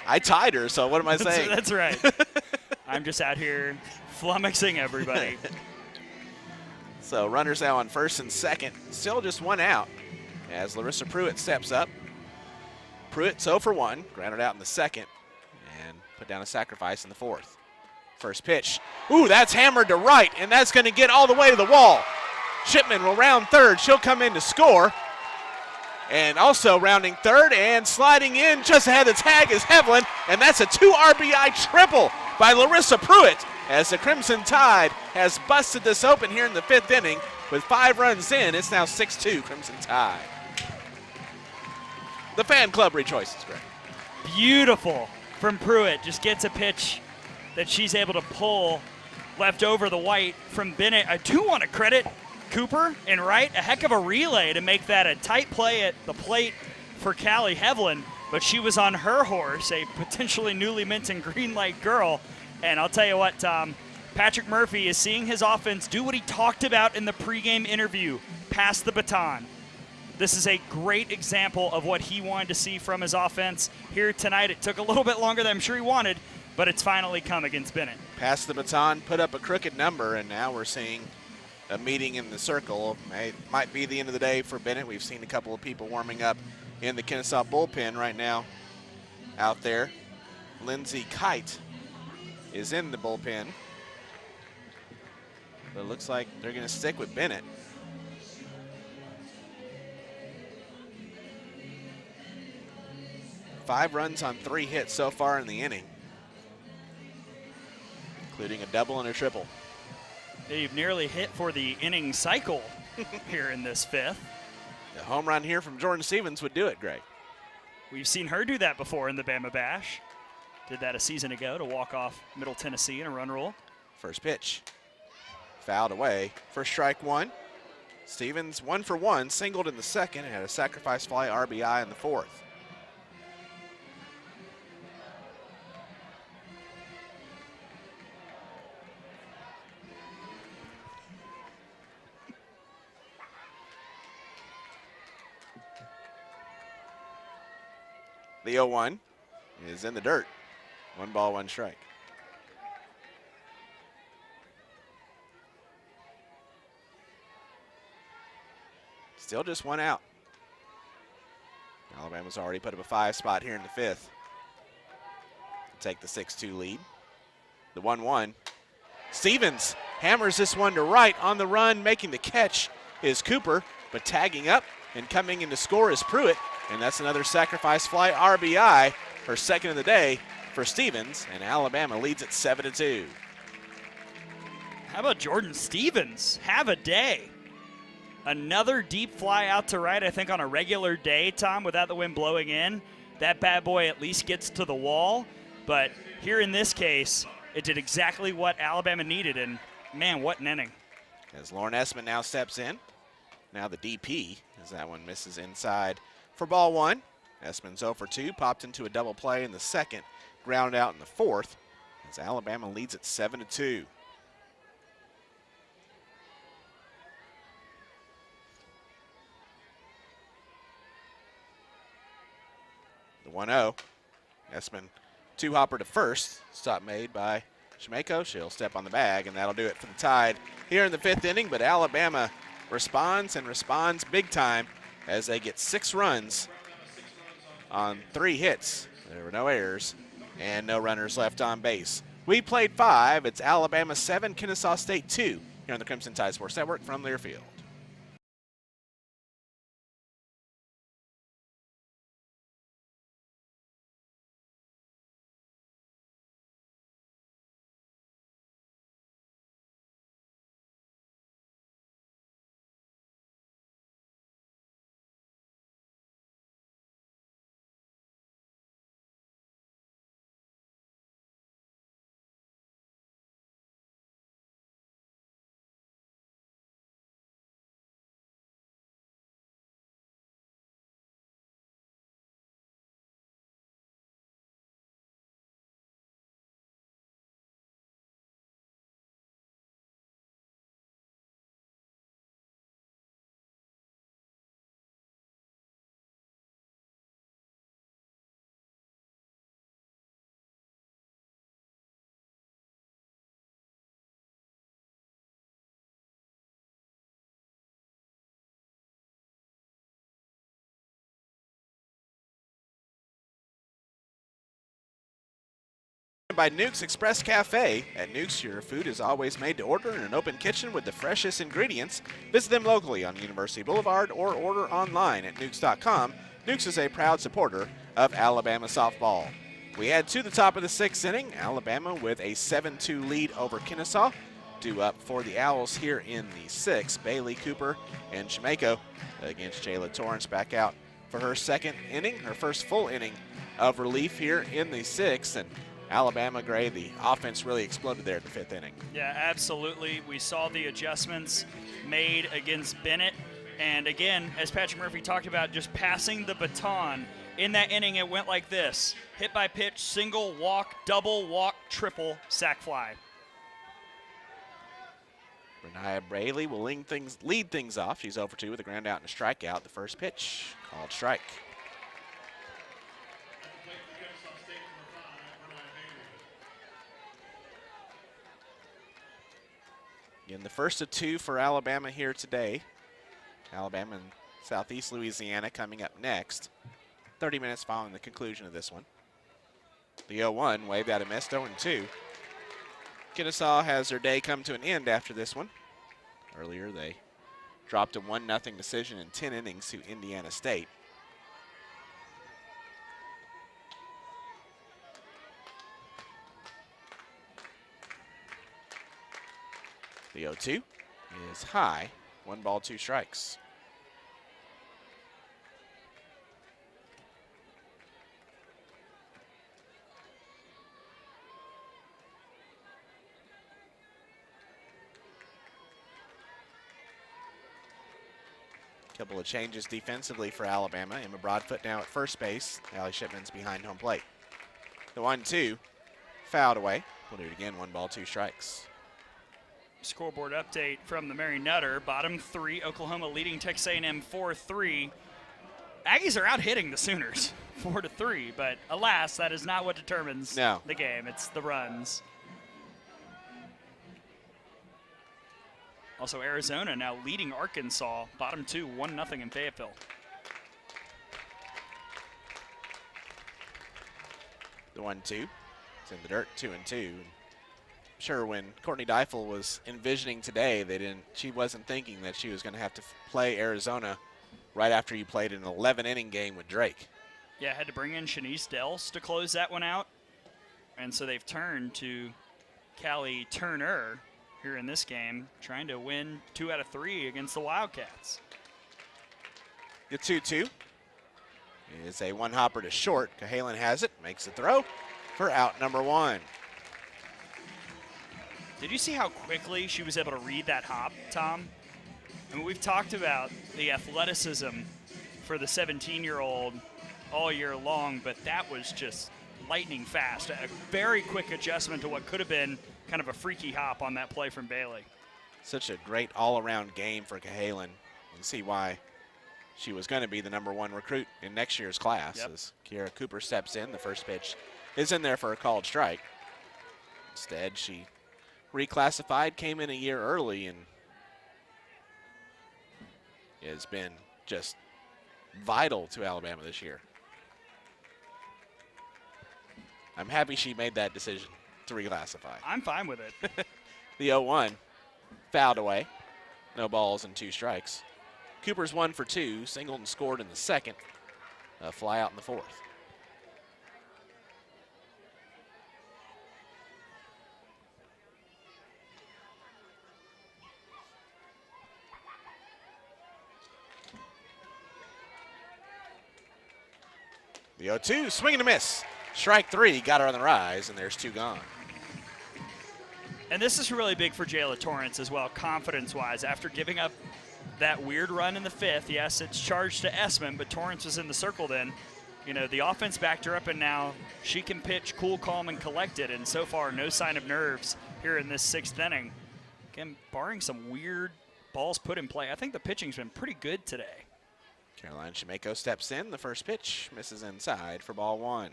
I tied her, so what am I saying? That's right. I'm just out here flummoxing everybody. So runners now on first and second. Still just 1 out as Larissa Pruitt steps up. Pruitt 0 for 1, grounded out in the second, and put down a sacrifice in the 4th. First pitch. Ooh, that's hammered to right, and that's going to get all the way to the wall. Shipman will round third. She'll come in to score. And also rounding third and sliding in just ahead of the tag is Hevlin, and that's a 2 RBI triple by Larissa Pruitt as the Crimson Tide has busted this open here in the 5th inning. With 5 runs in, it's now 6-2 Crimson Tide. The fan club rejoices, Greg. Beautiful from Pruitt. Just gets a pitch that she's able to pull left over the white from Bennett. I do want to credit Cooper and Wright. A heck of a relay to make that a tight play at the plate for Callie Hevlin, but she was on her horse, a potentially newly minted green light girl. And I'll tell you what, Tom, Patrick Murphy is seeing his offense do what he talked about in the pregame interview, pass the baton. This is a great example of what he wanted to see from his offense here tonight. It took a little bit longer than I'm sure he wanted. but it's finally come against Bennett. Pass the baton, put up a crooked number, and now we're seeing a meeting in the circle. Might be the end of the day for Bennett. We've seen a couple of people warming up in the Kennesaw bullpen right now out there. Lindsey Kite is in the bullpen. But it looks like they're going to stick with Bennett. Five runs on 3 hits so far in the inning, including a double and a triple. They've nearly hit for the inning cycle here in this 5th. A home run here from Jordan Stevens would do it, Greg. We've seen her do that before in the Bama Bash. Did that a season ago to walk off Middle Tennessee in a run rule. First pitch. Fouled away for strike 1. Stevens 1 for 1, singled in the 2nd, and had a sacrifice fly RBI in the 4th. The 0-1 is in the dirt. 1 ball, 1 strike. Still just 1 out. Alabama's already put up a 5 spot here in the 5th. Take the 6-2 lead. The 1-1. Stevens hammers this one to right. On the run, making the catch is Cooper, but tagging up and coming in to score is Pruitt. And that's another sacrifice fly RBI, her 2nd of the day for Stevens, and Alabama leads at 7-2. How about Jordan Stevens? Have a day. Another deep fly out to right, I think on a regular day, Tom, without the wind blowing in. That bad boy at least gets to the wall. But here in this case, it did exactly what Alabama needed, and man, what an inning. As Lauren Essman now steps in. Now the DP, as that one misses inside for ball 1. Essman's 0 for 2, popped into a double play in the 2nd, grounded out in the 4th, as Alabama leads at 7-2. The 1-0. Essman 2-hopper to first. Stop made by Shimeko. She'll step on the bag, and that'll do it for the Tide here in the 5th inning. But Alabama responds, and responds big time, as they get 6 runs on 3 hits. There were no errors and no runners left on base. We played 5. It's Alabama 7, Kennesaw State 2 here on the Crimson Tide Sports Network from Learfield. By Nuke's Express Cafe. At Nuke's, your food is always made to order in an open kitchen with the freshest ingredients. Visit them locally on University Boulevard or order online at nukes.com. Nuke's is a proud supporter of Alabama softball. We head to the top of the 6th inning. Alabama with a 7-2 lead over Kennesaw. Due up for the Owls here in the 6th. Bailey, Cooper, and Shimeko against Jayla Torrance back out for her 2nd inning, her first full inning of relief here in the 6th. And Alabama, Gray, the offense really exploded there in the 5th inning. Yeah, absolutely. We saw the adjustments made against Bennett. And again, as Patrick Murphy talked about, just passing the baton. In that inning, it went like this. Hit by pitch, single, walk, double, walk, triple, sac fly. Renaya Braley will lead things off. She's 0 for 2 with a ground out and a strikeout. The first pitch, called strike. Again, the first of 2 for Alabama here today. Alabama and Southeast Louisiana coming up next. 30 minutes following the conclusion of this one. The 0-1 waved out a miss, 0-2. Kennesaw has their day come to an end after this one. Earlier, they dropped a 1-0 decision in 10 innings to Indiana State. The 0-2 is high, 1 ball, 2 strikes. Couple of changes defensively for Alabama. Emma Broadfoot now at first base. Allie Shipman's behind home plate. The 1-2 fouled away. We'll do it again, 1 ball, 2 strikes. Scoreboard update from the Mary Nutter. Bottom 3, Oklahoma leading Texas A&M 4-3. Aggies are out hitting the Sooners 4-3, but alas, that is not what determines the game. It's the runs. Also, Arizona now leading Arkansas. Bottom 2, 1-0 in Fayetteville. The 1-2. It's in the dirt, 2-2. Sure, when Courtney Deifel was envisioning today, she wasn't thinking that she was going to have to play Arizona right after you played an 11-inning game with Drake. Yeah, had to bring in Shanice Dels to close that one out. And so they've turned to Callie Turner here in this game, trying to win 2 out of 3 against the Wildcats. The 2-2 is a 1-hopper to short. Cahalan has it, makes the throw for out number 1. Did you see how quickly she was able to read that hop, Tom? I mean, we've talked about the athleticism for the 17-year-old all year long, but that was just lightning fast. A very quick adjustment to what could have been kind of a freaky hop on that play from Bailey. Such a great all-around game for Cahalan. You can see why she was going to be the number 1 recruit in next year's class. As Kiara Cooper steps in, the first pitch is in there for a called strike. Instead, she reclassified, came in a year early, and has been just vital to Alabama this year. I'm happy she made that decision to reclassify. I'm fine with it. The 0-1 fouled away. No balls and 2 strikes. Cooper's 1 for 2. Singleton scored in the second. A fly out in the fourth. The 0-2, swing and a miss. Strike 3, got her on the rise, and there's 2 gone. And this is really big for Jayla Torrance as well, confidence-wise. After giving up that weird run in the 5th, yes, it's charged to Essman, but Torrance was in the circle then. You know, the offense backed her up, and now she can pitch cool, calm, and collected. And so far, no sign of nerves here in this 6th inning. Again, barring some weird balls put in play, I think the pitching's been pretty good today. Caroline Shimeko steps in. The first pitch misses inside for ball 1.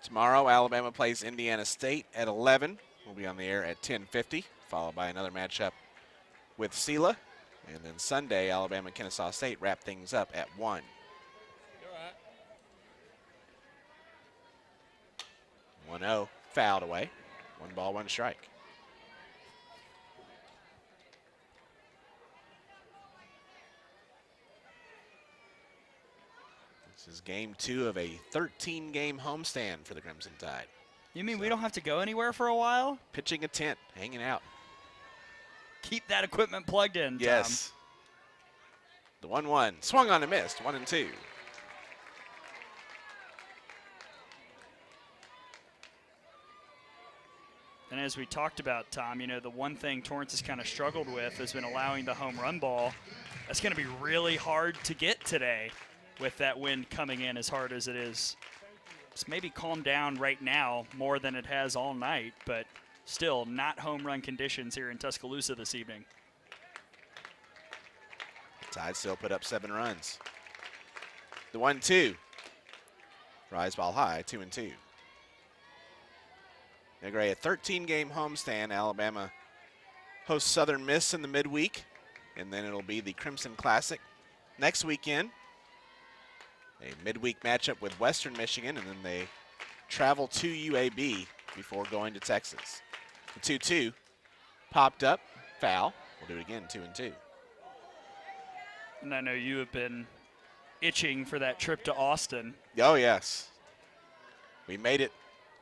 Tomorrow, Alabama plays Indiana State at 11. We'll be on the air at 10:50, followed by another matchup with Sela. And then Sunday, Alabama and Kennesaw State wrap things up at 1. 1-0, fouled away. 1 ball, 1 strike. This is game 2 of a 13-game homestand for the Crimson Tide. You mean we don't have to go anywhere for a while? Pitching a tent, hanging out. Keep that equipment plugged in, Tom. Yes. The 1-1, swung on and missed, 1-2. And as we talked about, Tom, you know, the one thing Torrance has kind of struggled with has been allowing the home run ball. That's going to be really hard to get today with that wind coming in as hard as it is. It's maybe calmed down right now more than it has all night, but still not home run conditions here in Tuscaloosa this evening. Tide still put up 7 runs. The 1-2. Rise ball high, 2-2. a 13-game homestand. Alabama hosts Southern Miss in the midweek, and then it'll be the Crimson Classic next weekend. A midweek matchup with Western Michigan, and then they travel to UAB before going to Texas. The 2-2 popped up, foul. We'll do it again, 2-2. And I know you have been itching for that trip to Austin. Oh, yes. We made it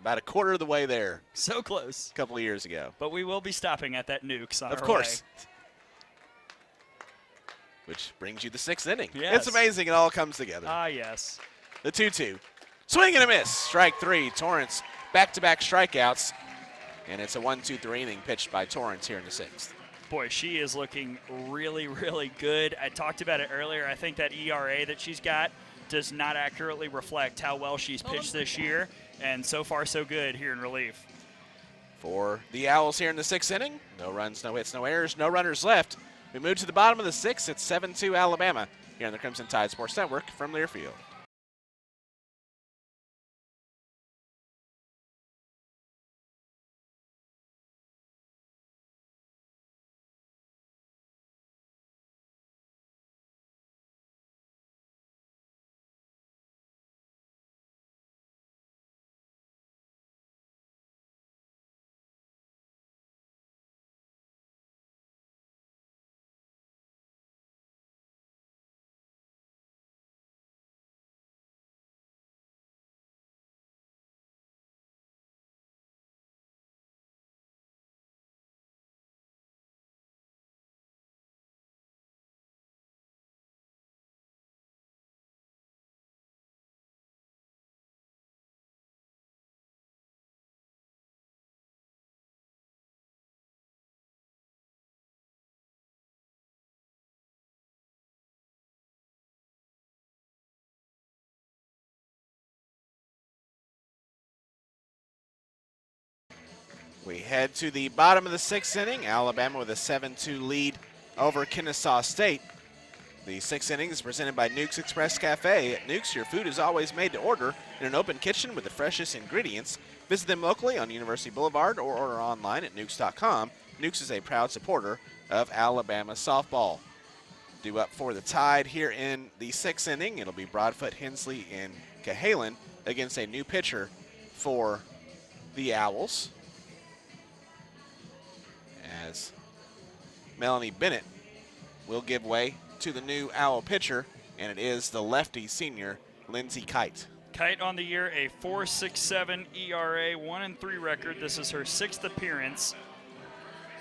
about a quarter of the way there So close. a couple of years ago. But we will be stopping at that Nukes on Of our course. way. Which brings you the 6th inning. Yes. It's amazing it all comes together. Ah, yes. The 2-2. Swing and a miss. Strike 3. Torrance back-to-back strikeouts. And it's a 1-2-3 inning pitched by Torrance here in the 6th. Boy, she is looking really, really good. I talked about it earlier. I think that ERA that she's got does not accurately reflect how well she's pitched this year. And so far, so good here in relief. For the Owls here in the 6th inning, no runs, no hits, no errors, no runners left. We move to the bottom of the 6th. It's 7-2 Alabama here on the Crimson Tide Sports Network from Learfield. We head to the bottom of the 6th inning. Alabama with a 7-2 lead over Kennesaw State. The 6th inning is presented by Nukes Express Cafe. At Nukes, your food is always made to order in an open kitchen with the freshest ingredients. Visit them locally on University Boulevard or order online at nukes.com. Nukes is a proud supporter of Alabama softball. Due up for the Tide here in the 6th inning. It'll be Broadfoot, Hensley, and Cahalan against a new pitcher for the Owls, as Melanie Bennett will give way to the new Owl pitcher, and it is the lefty senior, Lindsey Kite. Kite on the year, a 4.67 ERA, 1-3 record. This is her 6th appearance.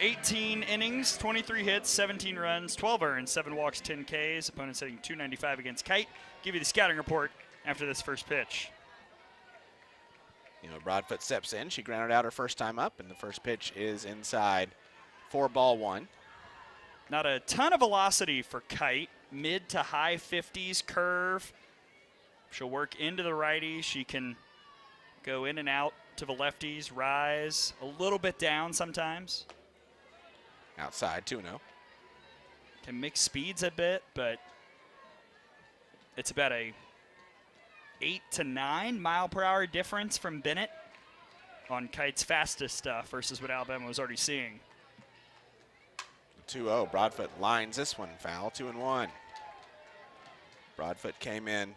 18 innings, 23 hits, 17 runs, 12 earned, 7 walks, 10 Ks. Opponent setting 295 against Kite. Give you the scouting report after this first pitch. You know, Broadfoot steps in. She grounded out her first time up, and the first pitch is inside for ball 1. Not a ton of velocity for Kite. Mid to high 50s curve. She'll work into the righties. She can go in and out to the lefties, rise a little bit down sometimes. Outside, 2-0. Can mix speeds a bit, but it's about a 8 to 9 mile per hour difference from Bennett on Kite's fastest stuff versus what Alabama was already seeing. 2-0. Broadfoot lines this one foul, 2-1. Broadfoot came in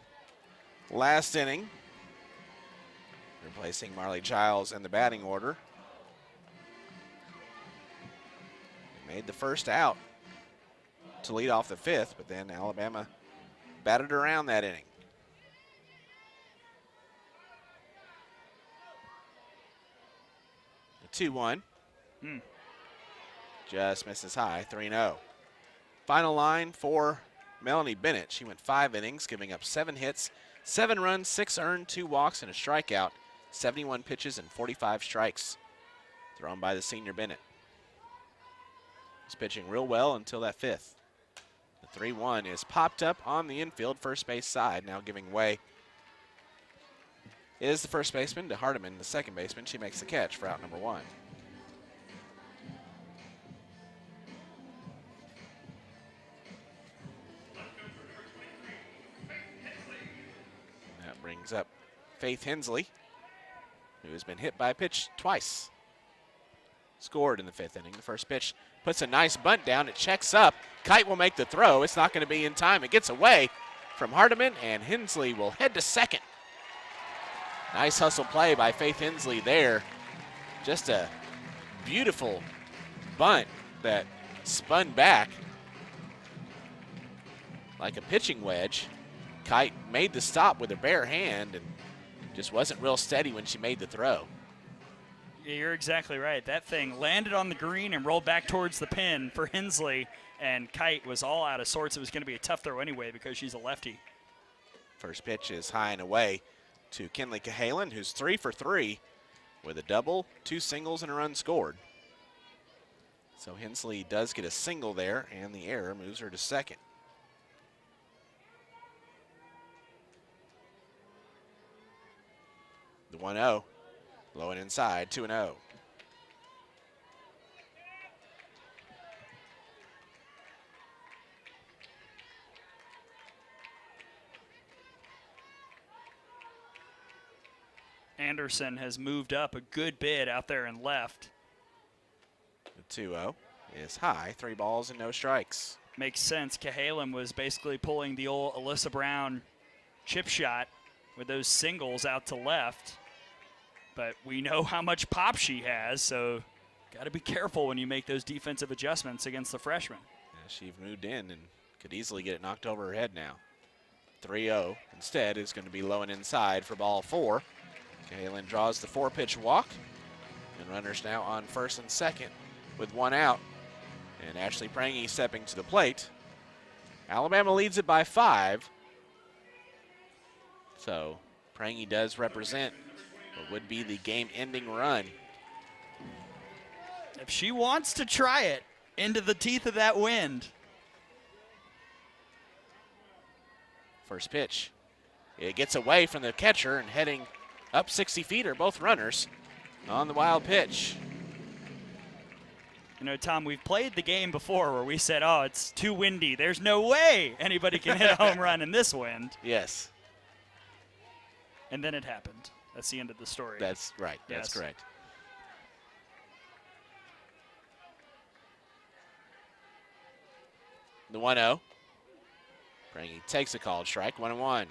last inning, replacing Marley Giles in the batting order. Made the first out to lead off the 5th, but then Alabama batted around that inning. The 2-1. Just misses high, 3-0. Final line for Melanie Bennett. She went 5 innings, giving up 7 hits, 7 runs, 6 earned, 2 walks, and a strikeout. 71 pitches and 45 strikes thrown by the senior Bennett. Was pitching real well until that 5th. The 3-1 is popped up on the infield first base side, now giving way is the first baseman to Hardiman, the second baseman. She makes the catch for out number 1. That brings up Faith Hensley. who has been hit by a pitch twice. Scored in the 5th inning. The first pitch puts a nice bunt down. It checks up. Kite will make the throw. It's not going to be in time. It gets away from Hardiman, and Hensley will head to second. Nice hustle play by Faith Hensley there. Just a beautiful bunt that spun back like a pitching wedge. Kite made the stop with her bare hand and just wasn't real steady when she made the throw. Yeah, you're exactly right. That thing landed on the green and rolled back towards the pin for Hensley, and Kite was all out of sorts. It was going to be a tough throw anyway because she's a lefty. First pitch is high and away to Kinley Cahalan, who's 3 for 3 with a double, 2 singles, and a run scored. So Hensley does get a single there, and the error moves her to second. The 1-0, low and inside, 2-0. Anderson has moved up a good bit out there and left. The 2-0 is high, 3 balls and no strikes. Makes sense. Cahalan was basically pulling the old Alyssa Brown chip shot with those singles out to left. But we know how much pop she has, so got to be careful when you make those defensive adjustments against the freshman. Yeah, she's moved in and could easily get it knocked over her head now. 3-0 instead is going to be low and inside for ball 4. Cahalan draws the 4-pitch walk, and runners now on first and second with 1 out. And Ashley Prangy stepping to the plate. Alabama leads it by 5. So Prangy does represent what would be the game-ending run. If she wants to try it into the teeth of that wind. First pitch. It gets away from the catcher, and heading up 60 feet are both runners on the wild pitch. You know, Tom, we've played the game before where we said, oh, it's too windy. There's no way anybody can hit a home run in this wind. Yes. And then it happened. That's the end of the story. That's right. That's Yes. correct. The 1-0. Prangy takes a called strike, 1-1.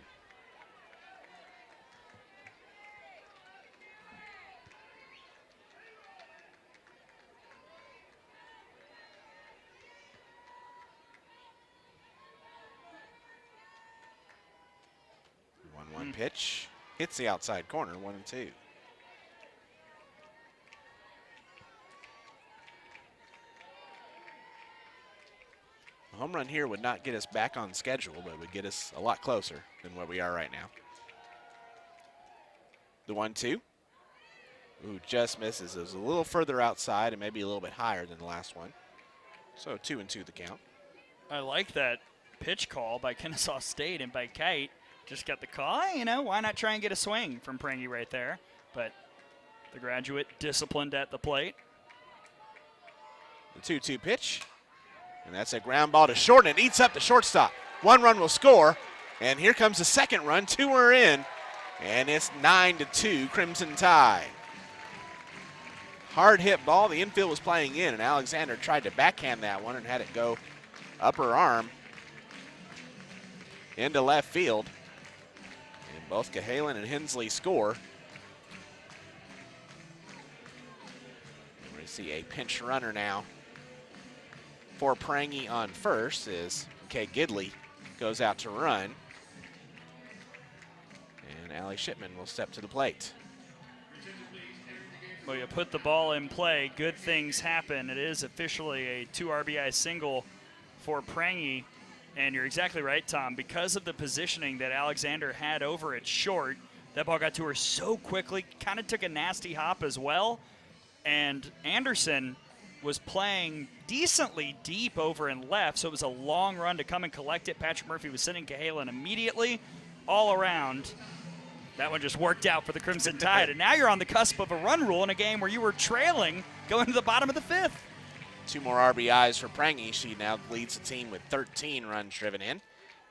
One pitch hits the outside corner, 1-2. A home run here would not get us back on schedule, but would get us a lot closer than where we are right now. The 1-2. Ooh, just misses. It was a little further outside and maybe a little bit higher than the last one. So 2-2 the count. I like that pitch call by Kennesaw State and by Kite. Just got the call. You know, why not try and get a swing from Prangy right there? But the graduate disciplined at the plate. The 2-2 pitch. And that's a ground ball to short, and it eats up the shortstop. 1 run will score, and here comes the second run. 2 are in, and it's 9-2 Crimson Tide. Hard hit ball. The infield was playing in, and Alexander tried to backhand that one and had it go upper arm into left field. And both Cahalan and Hensley score. And we see a pinch runner now for Prangy on first as Kay Gidley goes out to run. And Allie Shipman will step to the plate. Well, you put the ball in play, good things happen. It is officially a 2 RBI single for Prangy. And you're exactly right, Tom. Because of the positioning that Alexander had over at short, that ball got to her so quickly, kind of took a nasty hop as well. And Anderson was playing decently deep over and left, so it was a long run to come and collect it. Patrick Murphy was sending Cahalan immediately all around. That one just worked out for the Crimson Tide, and now you're on the cusp of a run rule in a game where you were trailing going to the bottom of the 5th. 2 more RBIs for Prangy. She now leads the team with 13 runs driven in.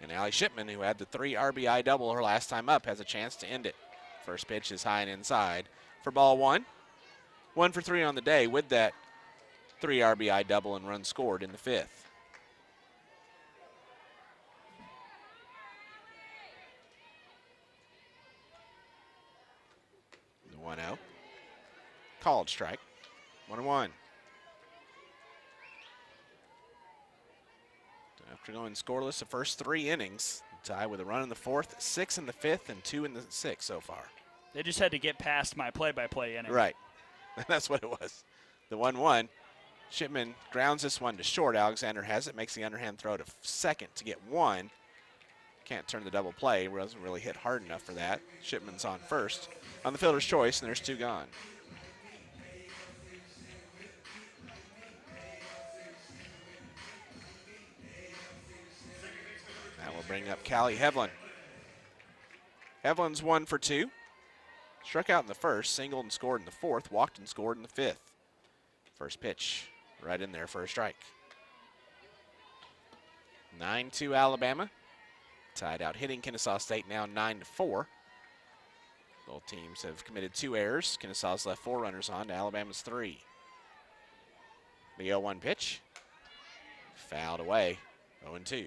And Allie Shipman, who had the 3 RBI double her last time up, has a chance to end it. First pitch is high and inside for ball one. 1 for 3 on the day with that 3 RBI double and run scored in the fifth. The 1-0. Called strike. 1-1. After going scoreless the first 3 innings, tie with a run in the fourth, 6 in the fifth, and 2 in the sixth so far. They just had to get past my play-by-play inning. Right. That's what it was. The 1-1. Shipman grounds this one to short. Alexander has it, makes the underhand throw to second to get 1. Can't turn the double play. Wasn't really hit hard enough for that. Shipman's on first on the fielder's choice, and there's 2 gone. That will bring up Callie Hevlin. Hevlin's 1 for 2. Struck out in the first, singled and scored in the fourth, walked and scored in the fifth. First pitch right in there for a strike. 9-2 Alabama. Tied out hitting Kennesaw State now 9-4. Both teams have committed 2 errors. Kennesaw's left 4 runners on to Alabama's 3. The 0-1 pitch. Fouled away. 0-2.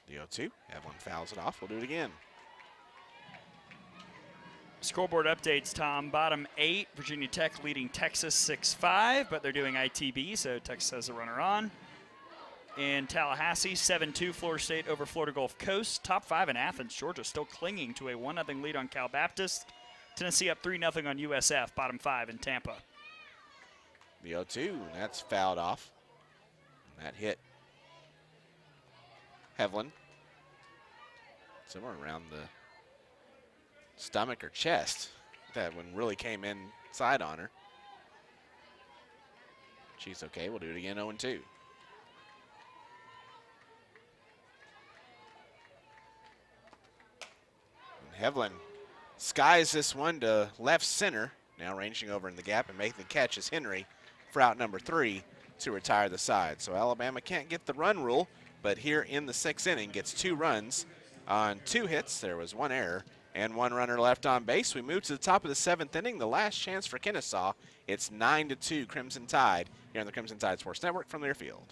The 0-2. Evelyn fouls it off. We'll do it again. Scoreboard updates, Tom. Bottom 8, Virginia Tech leading Texas 6-5, but they're doing ITB, so Texas has a runner on. In Tallahassee, 7-2 Florida State over Florida Gulf Coast. Top 5 in Athens, Georgia still clinging to a 1-0 lead on Cal Baptist. Tennessee up 3-0 on USF, bottom 5 in Tampa. The 0-2, that's fouled off. That hit Hevlin somewhere around the stomach or chest. That one really came inside on her. She's okay. We'll do it again. 0-2. Hevlin skies this one to left center. Now ranging over in the gap and making the catch is Henry for out number 3 to retire the side. So Alabama can't get the run rule, but here in the 6th inning gets 2 runs on 2 hits. There was 1 error and 1 runner left on base. We move to the top of the 7th inning, the last chance for Kennesaw. It's 9-2 Crimson Tide here on the Crimson Tide Sports Network from Learfield.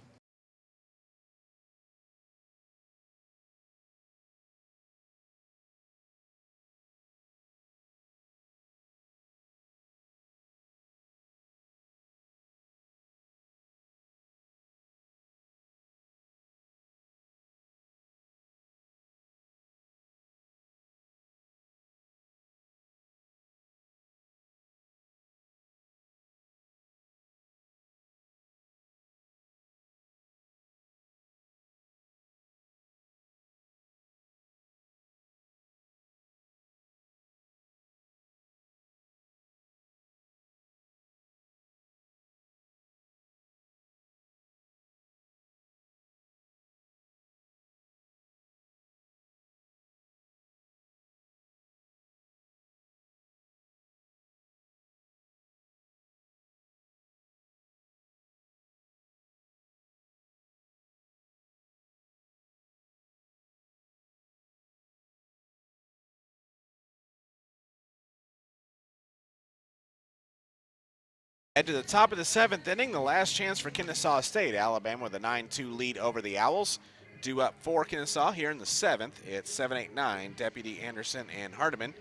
Head to the top of the 7th inning, the last chance for Kennesaw State. Alabama with a 9-2 lead over the Owls. Due up for Kennesaw here in the 7th. It's 7-8-9, Deputy Anderson and Hardiman.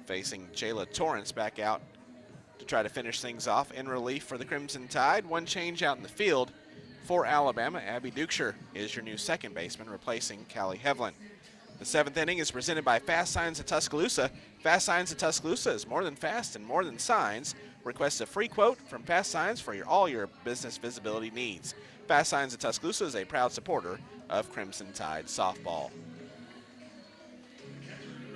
Facing Jayla Torrance back out to try to finish things off in relief for the Crimson Tide. 1 change out in the field for Alabama. Abby Dukeshire is your new second baseman, replacing Callie Hevlin. The 7th inning is presented by Fast Signs of Tuscaloosa. Fast Signs of Tuscaloosa is more than fast and more than signs. Request a free quote from Fast Signs for all your business visibility needs. Fast Signs of Tuscaloosa is a proud supporter of Crimson Tide softball.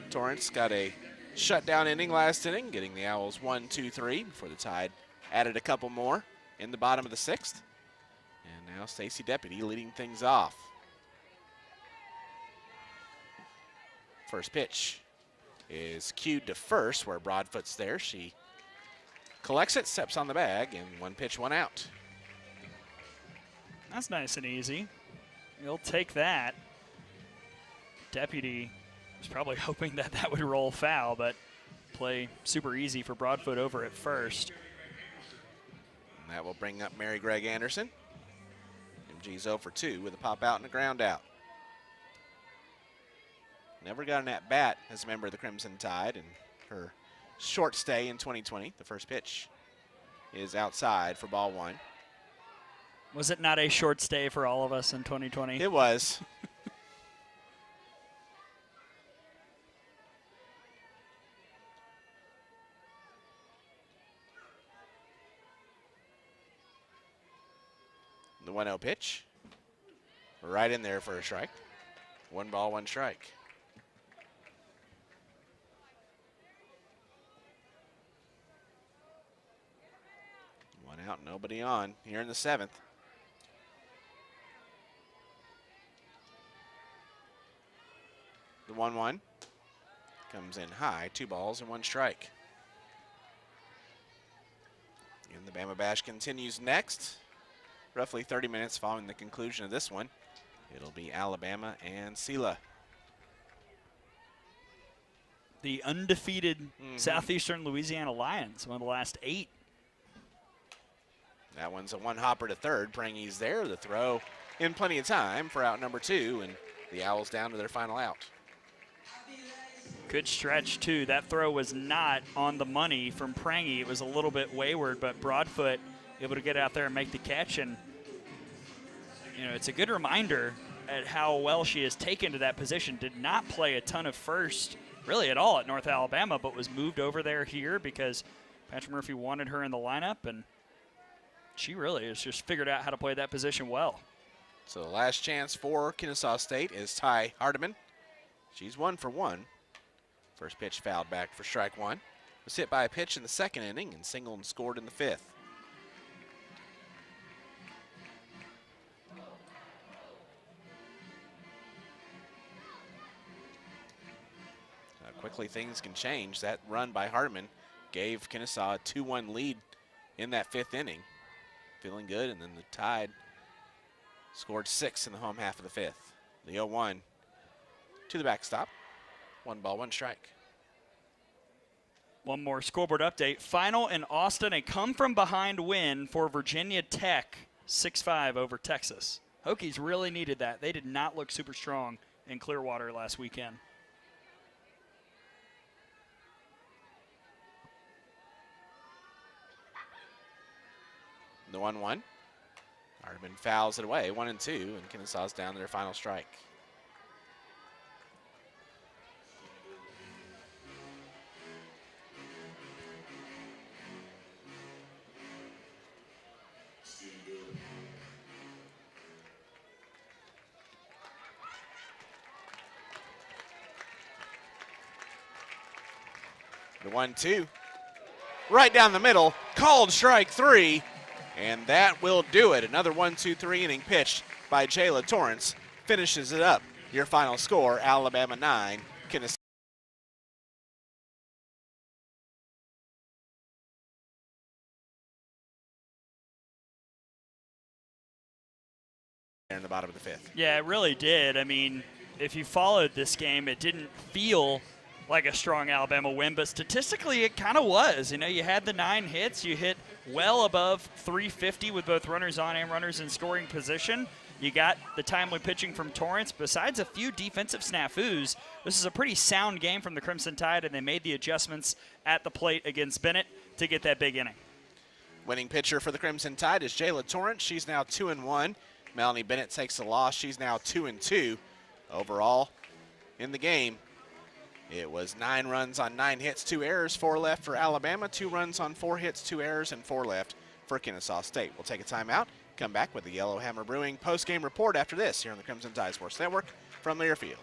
Torrance got a shutdown inning last inning, getting the Owls 1-2-3 before the Tide added a couple more in the bottom of the 6th. And now Stacy Deputy leading things off. First pitch is cued to first where Broadfoot's there. She collects it, steps on the bag, and 1 pitch, 1 out. That's nice and easy. You'll take that. Deputy was probably hoping that that would roll foul, but play super easy for Broadfoot over at first. And that will bring up Mary Gregg Anderson. MG's 0 for 2 with a pop out and a ground out. Never got an at-bat as a member of the Crimson Tide in her short stay in 2020. The first pitch is outside for ball 1. Was it not a short stay for all of us in 2020? It was. The 1-0 pitch. Right in there for a strike. 1 ball, 1 strike. One out, nobody on here in the 7th. The 1-1 comes in high, 2 balls and 1 strike. And the Bama Bash continues next. Roughly 30 minutes following the conclusion of this one. It'll be Alabama and Sela. The undefeated Southeastern Louisiana Lions, one of the last 8. That one's a 1-hopper to third. Prangy's there. The throw in plenty of time for out number 2, and the Owls down to their final out. Good stretch, too. That throw was not on the money from Prangy. It was a little bit wayward, but Broadfoot able to get out there and make the catch. And, you know, it's a good reminder at how well she has taken to that position. Did not play a ton of first, really at all, at North Alabama, but was moved over there here because Patrick Murphy wanted her in the lineup, and she really has just figured out how to play that position well. So the last chance for Kennesaw State is Ty Hardiman. She's 1 for 1. First pitch fouled back for strike 1. Was hit by a pitch in the 2nd inning and singled and scored in the 5th. Quickly things can change. That run by Hardiman gave Kennesaw a 2-1 lead in that 5th inning. Feeling good, and then the Tide scored 6 in the home half of the 5th. The 0-1 to the backstop. 1 ball, 1 strike. One more scoreboard update. Final in Austin, a come-from-behind win for Virginia Tech, 6-5 over Texas. Hokies really needed that. They did not look super strong in Clearwater last weekend. The 1-1. Hardiman fouls it away, 1-2, and Kennesaw's down to their final strike. The 1-2, right down the middle, called strike 3, and that will do it. Another 1-2-3 inning pitched by Jayla Torrance finishes it up. Your final score, Alabama 9, Kennesaw in the bottom of the 5th. Yeah, it really did. I mean, if you followed this game, it didn't feel like a strong Alabama win, but statistically it kind of was. You know, you had the 9 hits, you hit well above 350 with both runners on and runners in scoring position. You got the timely pitching from Torrance. Besides a few defensive snafus, this is a pretty sound game from the Crimson Tide, and they made the adjustments at the plate against Bennett to get that big inning. Winning pitcher for the Crimson Tide is Jayla Torrance. She's now 2-1. Melanie Bennett takes the loss. She's now 2-2. Overall, in the game, it was 9 runs on 9 hits, 2 errors, 4 left for Alabama, 2 runs on 4 hits, 2 errors, and 4 left for Kennesaw State. We'll take a timeout, come back with the Yellowhammer Brewing post-game report after this here on the Crimson Tide Sports Network from Learfield.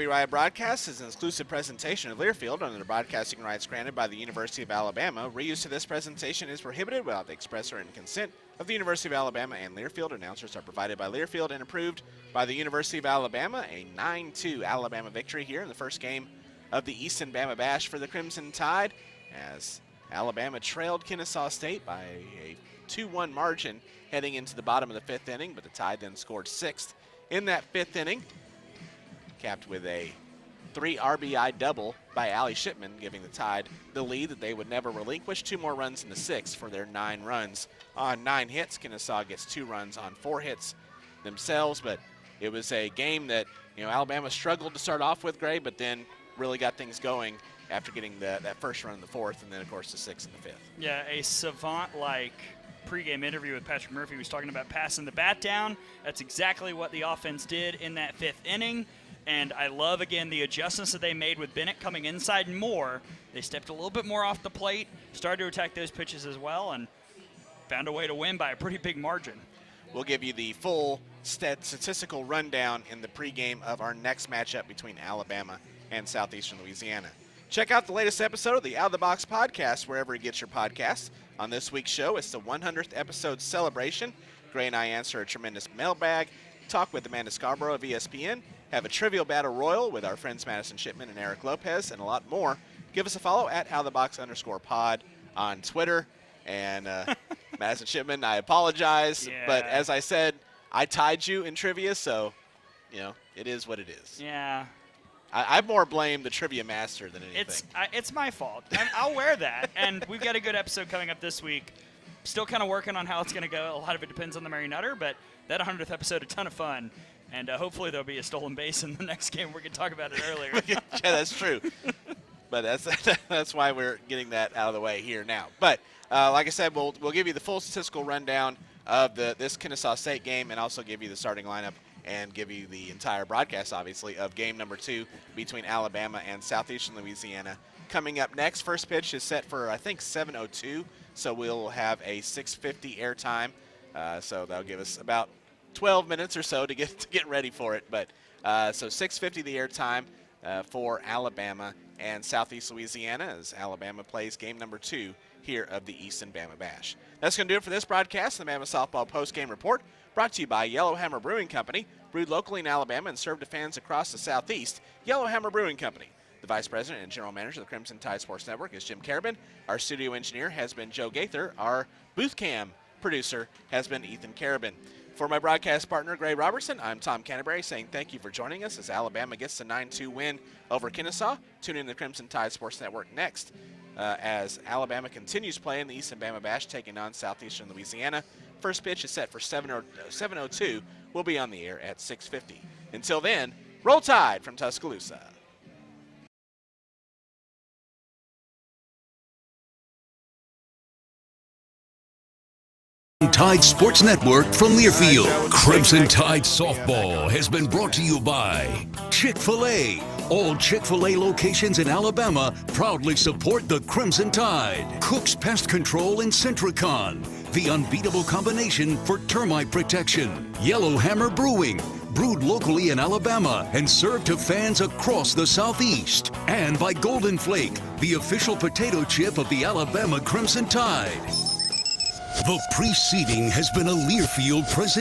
Riot Broadcast is an exclusive presentation of Learfield under the broadcasting rights granted by the University of Alabama. Reuse of this presentation is prohibited without the express written consent of the University of Alabama and Learfield. Announcers are provided by Learfield and approved by the University of Alabama. A 9-2 Alabama victory here in the first game of the Easton Bama Bash for the Crimson Tide, as Alabama trailed Kennesaw State by a 2-1 margin heading into the bottom of the fifth inning, but the Tide then scored sixth in that fifth inning, capped with a 3 RBI double by Allie Shipman, giving the Tide the lead that they would never relinquish. 2 more runs in the sixth for their 9 runs on 9 hits. Kennesaw gets 2 runs on 4 hits themselves, but it was a game that, Alabama struggled to start off with, Gray, but then really got things going after getting that first run in the fourth, and then, of course, the sixth and the fifth. Yeah, a savant-like pregame interview with Patrick Murphy was talking about passing the bat down. That's exactly what the offense did in that fifth inning. And I love, again, the adjustments that they made with Bennett coming inside more. They stepped a little bit more off the plate, started to attack those pitches as well, and found a way to win by a pretty big margin. We'll give you the full statistical rundown in the pregame of our next matchup between Alabama and Southeastern Louisiana. Check out the latest episode of the Out of the Box podcast wherever you get your podcasts. On this week's show, it's the 100th episode celebration. Gray and I answer a tremendous mailbag, talk with Amanda Scarborough of ESPN, have a trivial battle royal with our friends Madison Shipman and Eric Lopez, and a lot more. Give us a follow at HowTheBox_pod on Twitter. And Madison Shipman, I apologize, but as I said, I tied you in trivia, so, it is what it is. Yeah. I more blame the trivia master than anything. It's my fault. I'll wear that. And we've got a good episode coming up this week. Still kind of working on how it's going to go. A lot of it depends on the Mary Nutter, but that 100th episode, a ton of fun. And hopefully there'll be a stolen base in the next game. We can talk about it earlier. Yeah, that's true. But that's why we're getting that out of the way here now. But like I said, we'll give you the full statistical rundown of this Kennesaw State game, and also give you the starting lineup and give you the entire broadcast, obviously, of game number 2 between Alabama and Southeastern Louisiana. Coming up next, first pitch is set for, I think, 7:02, so we'll have a 6:50 airtime. So that'll give us about 12 minutes or so to get ready for it. But so 6:50 the airtime for Alabama and Southeast Louisiana as Alabama plays game number 2 here of the Easton Bama Bash. That's going to do it for this broadcast, the Bama Softball Postgame Report, brought to you by Yellowhammer Brewing Company, brewed locally in Alabama and served to fans across the Southeast. Yellowhammer Brewing Company. The Vice President and General Manager of the Crimson Tide Sports Network is Jim Carabin. Our studio engineer has been Joe Gaither. Our booth cam producer has been Ethan Carabin. For my broadcast partner, Gray Robertson, I'm Tom Canterbury saying thank you for joining us as Alabama gets the 9-2 win over Kennesaw. Tune in to the Crimson Tide Sports Network next as Alabama continues playing the Easton Bama Bash, taking on Southeastern Louisiana. First pitch is set for 7:02. We'll be on the air at 6:50. Until then, roll Tide from Tuscaloosa. Tide Sports Network from Learfield. Crimson Tide Softball has been brought to you by Chick-fil-A. All Chick-fil-A locations in Alabama proudly support the Crimson Tide. Cook's Pest Control in Centricon. The unbeatable combination for termite protection. Yellowhammer Brewing. Brewed locally in Alabama and served to fans across the Southeast. And by Golden Flake, the official potato chip of the Alabama Crimson Tide. The preceding has been a Learfield presentation.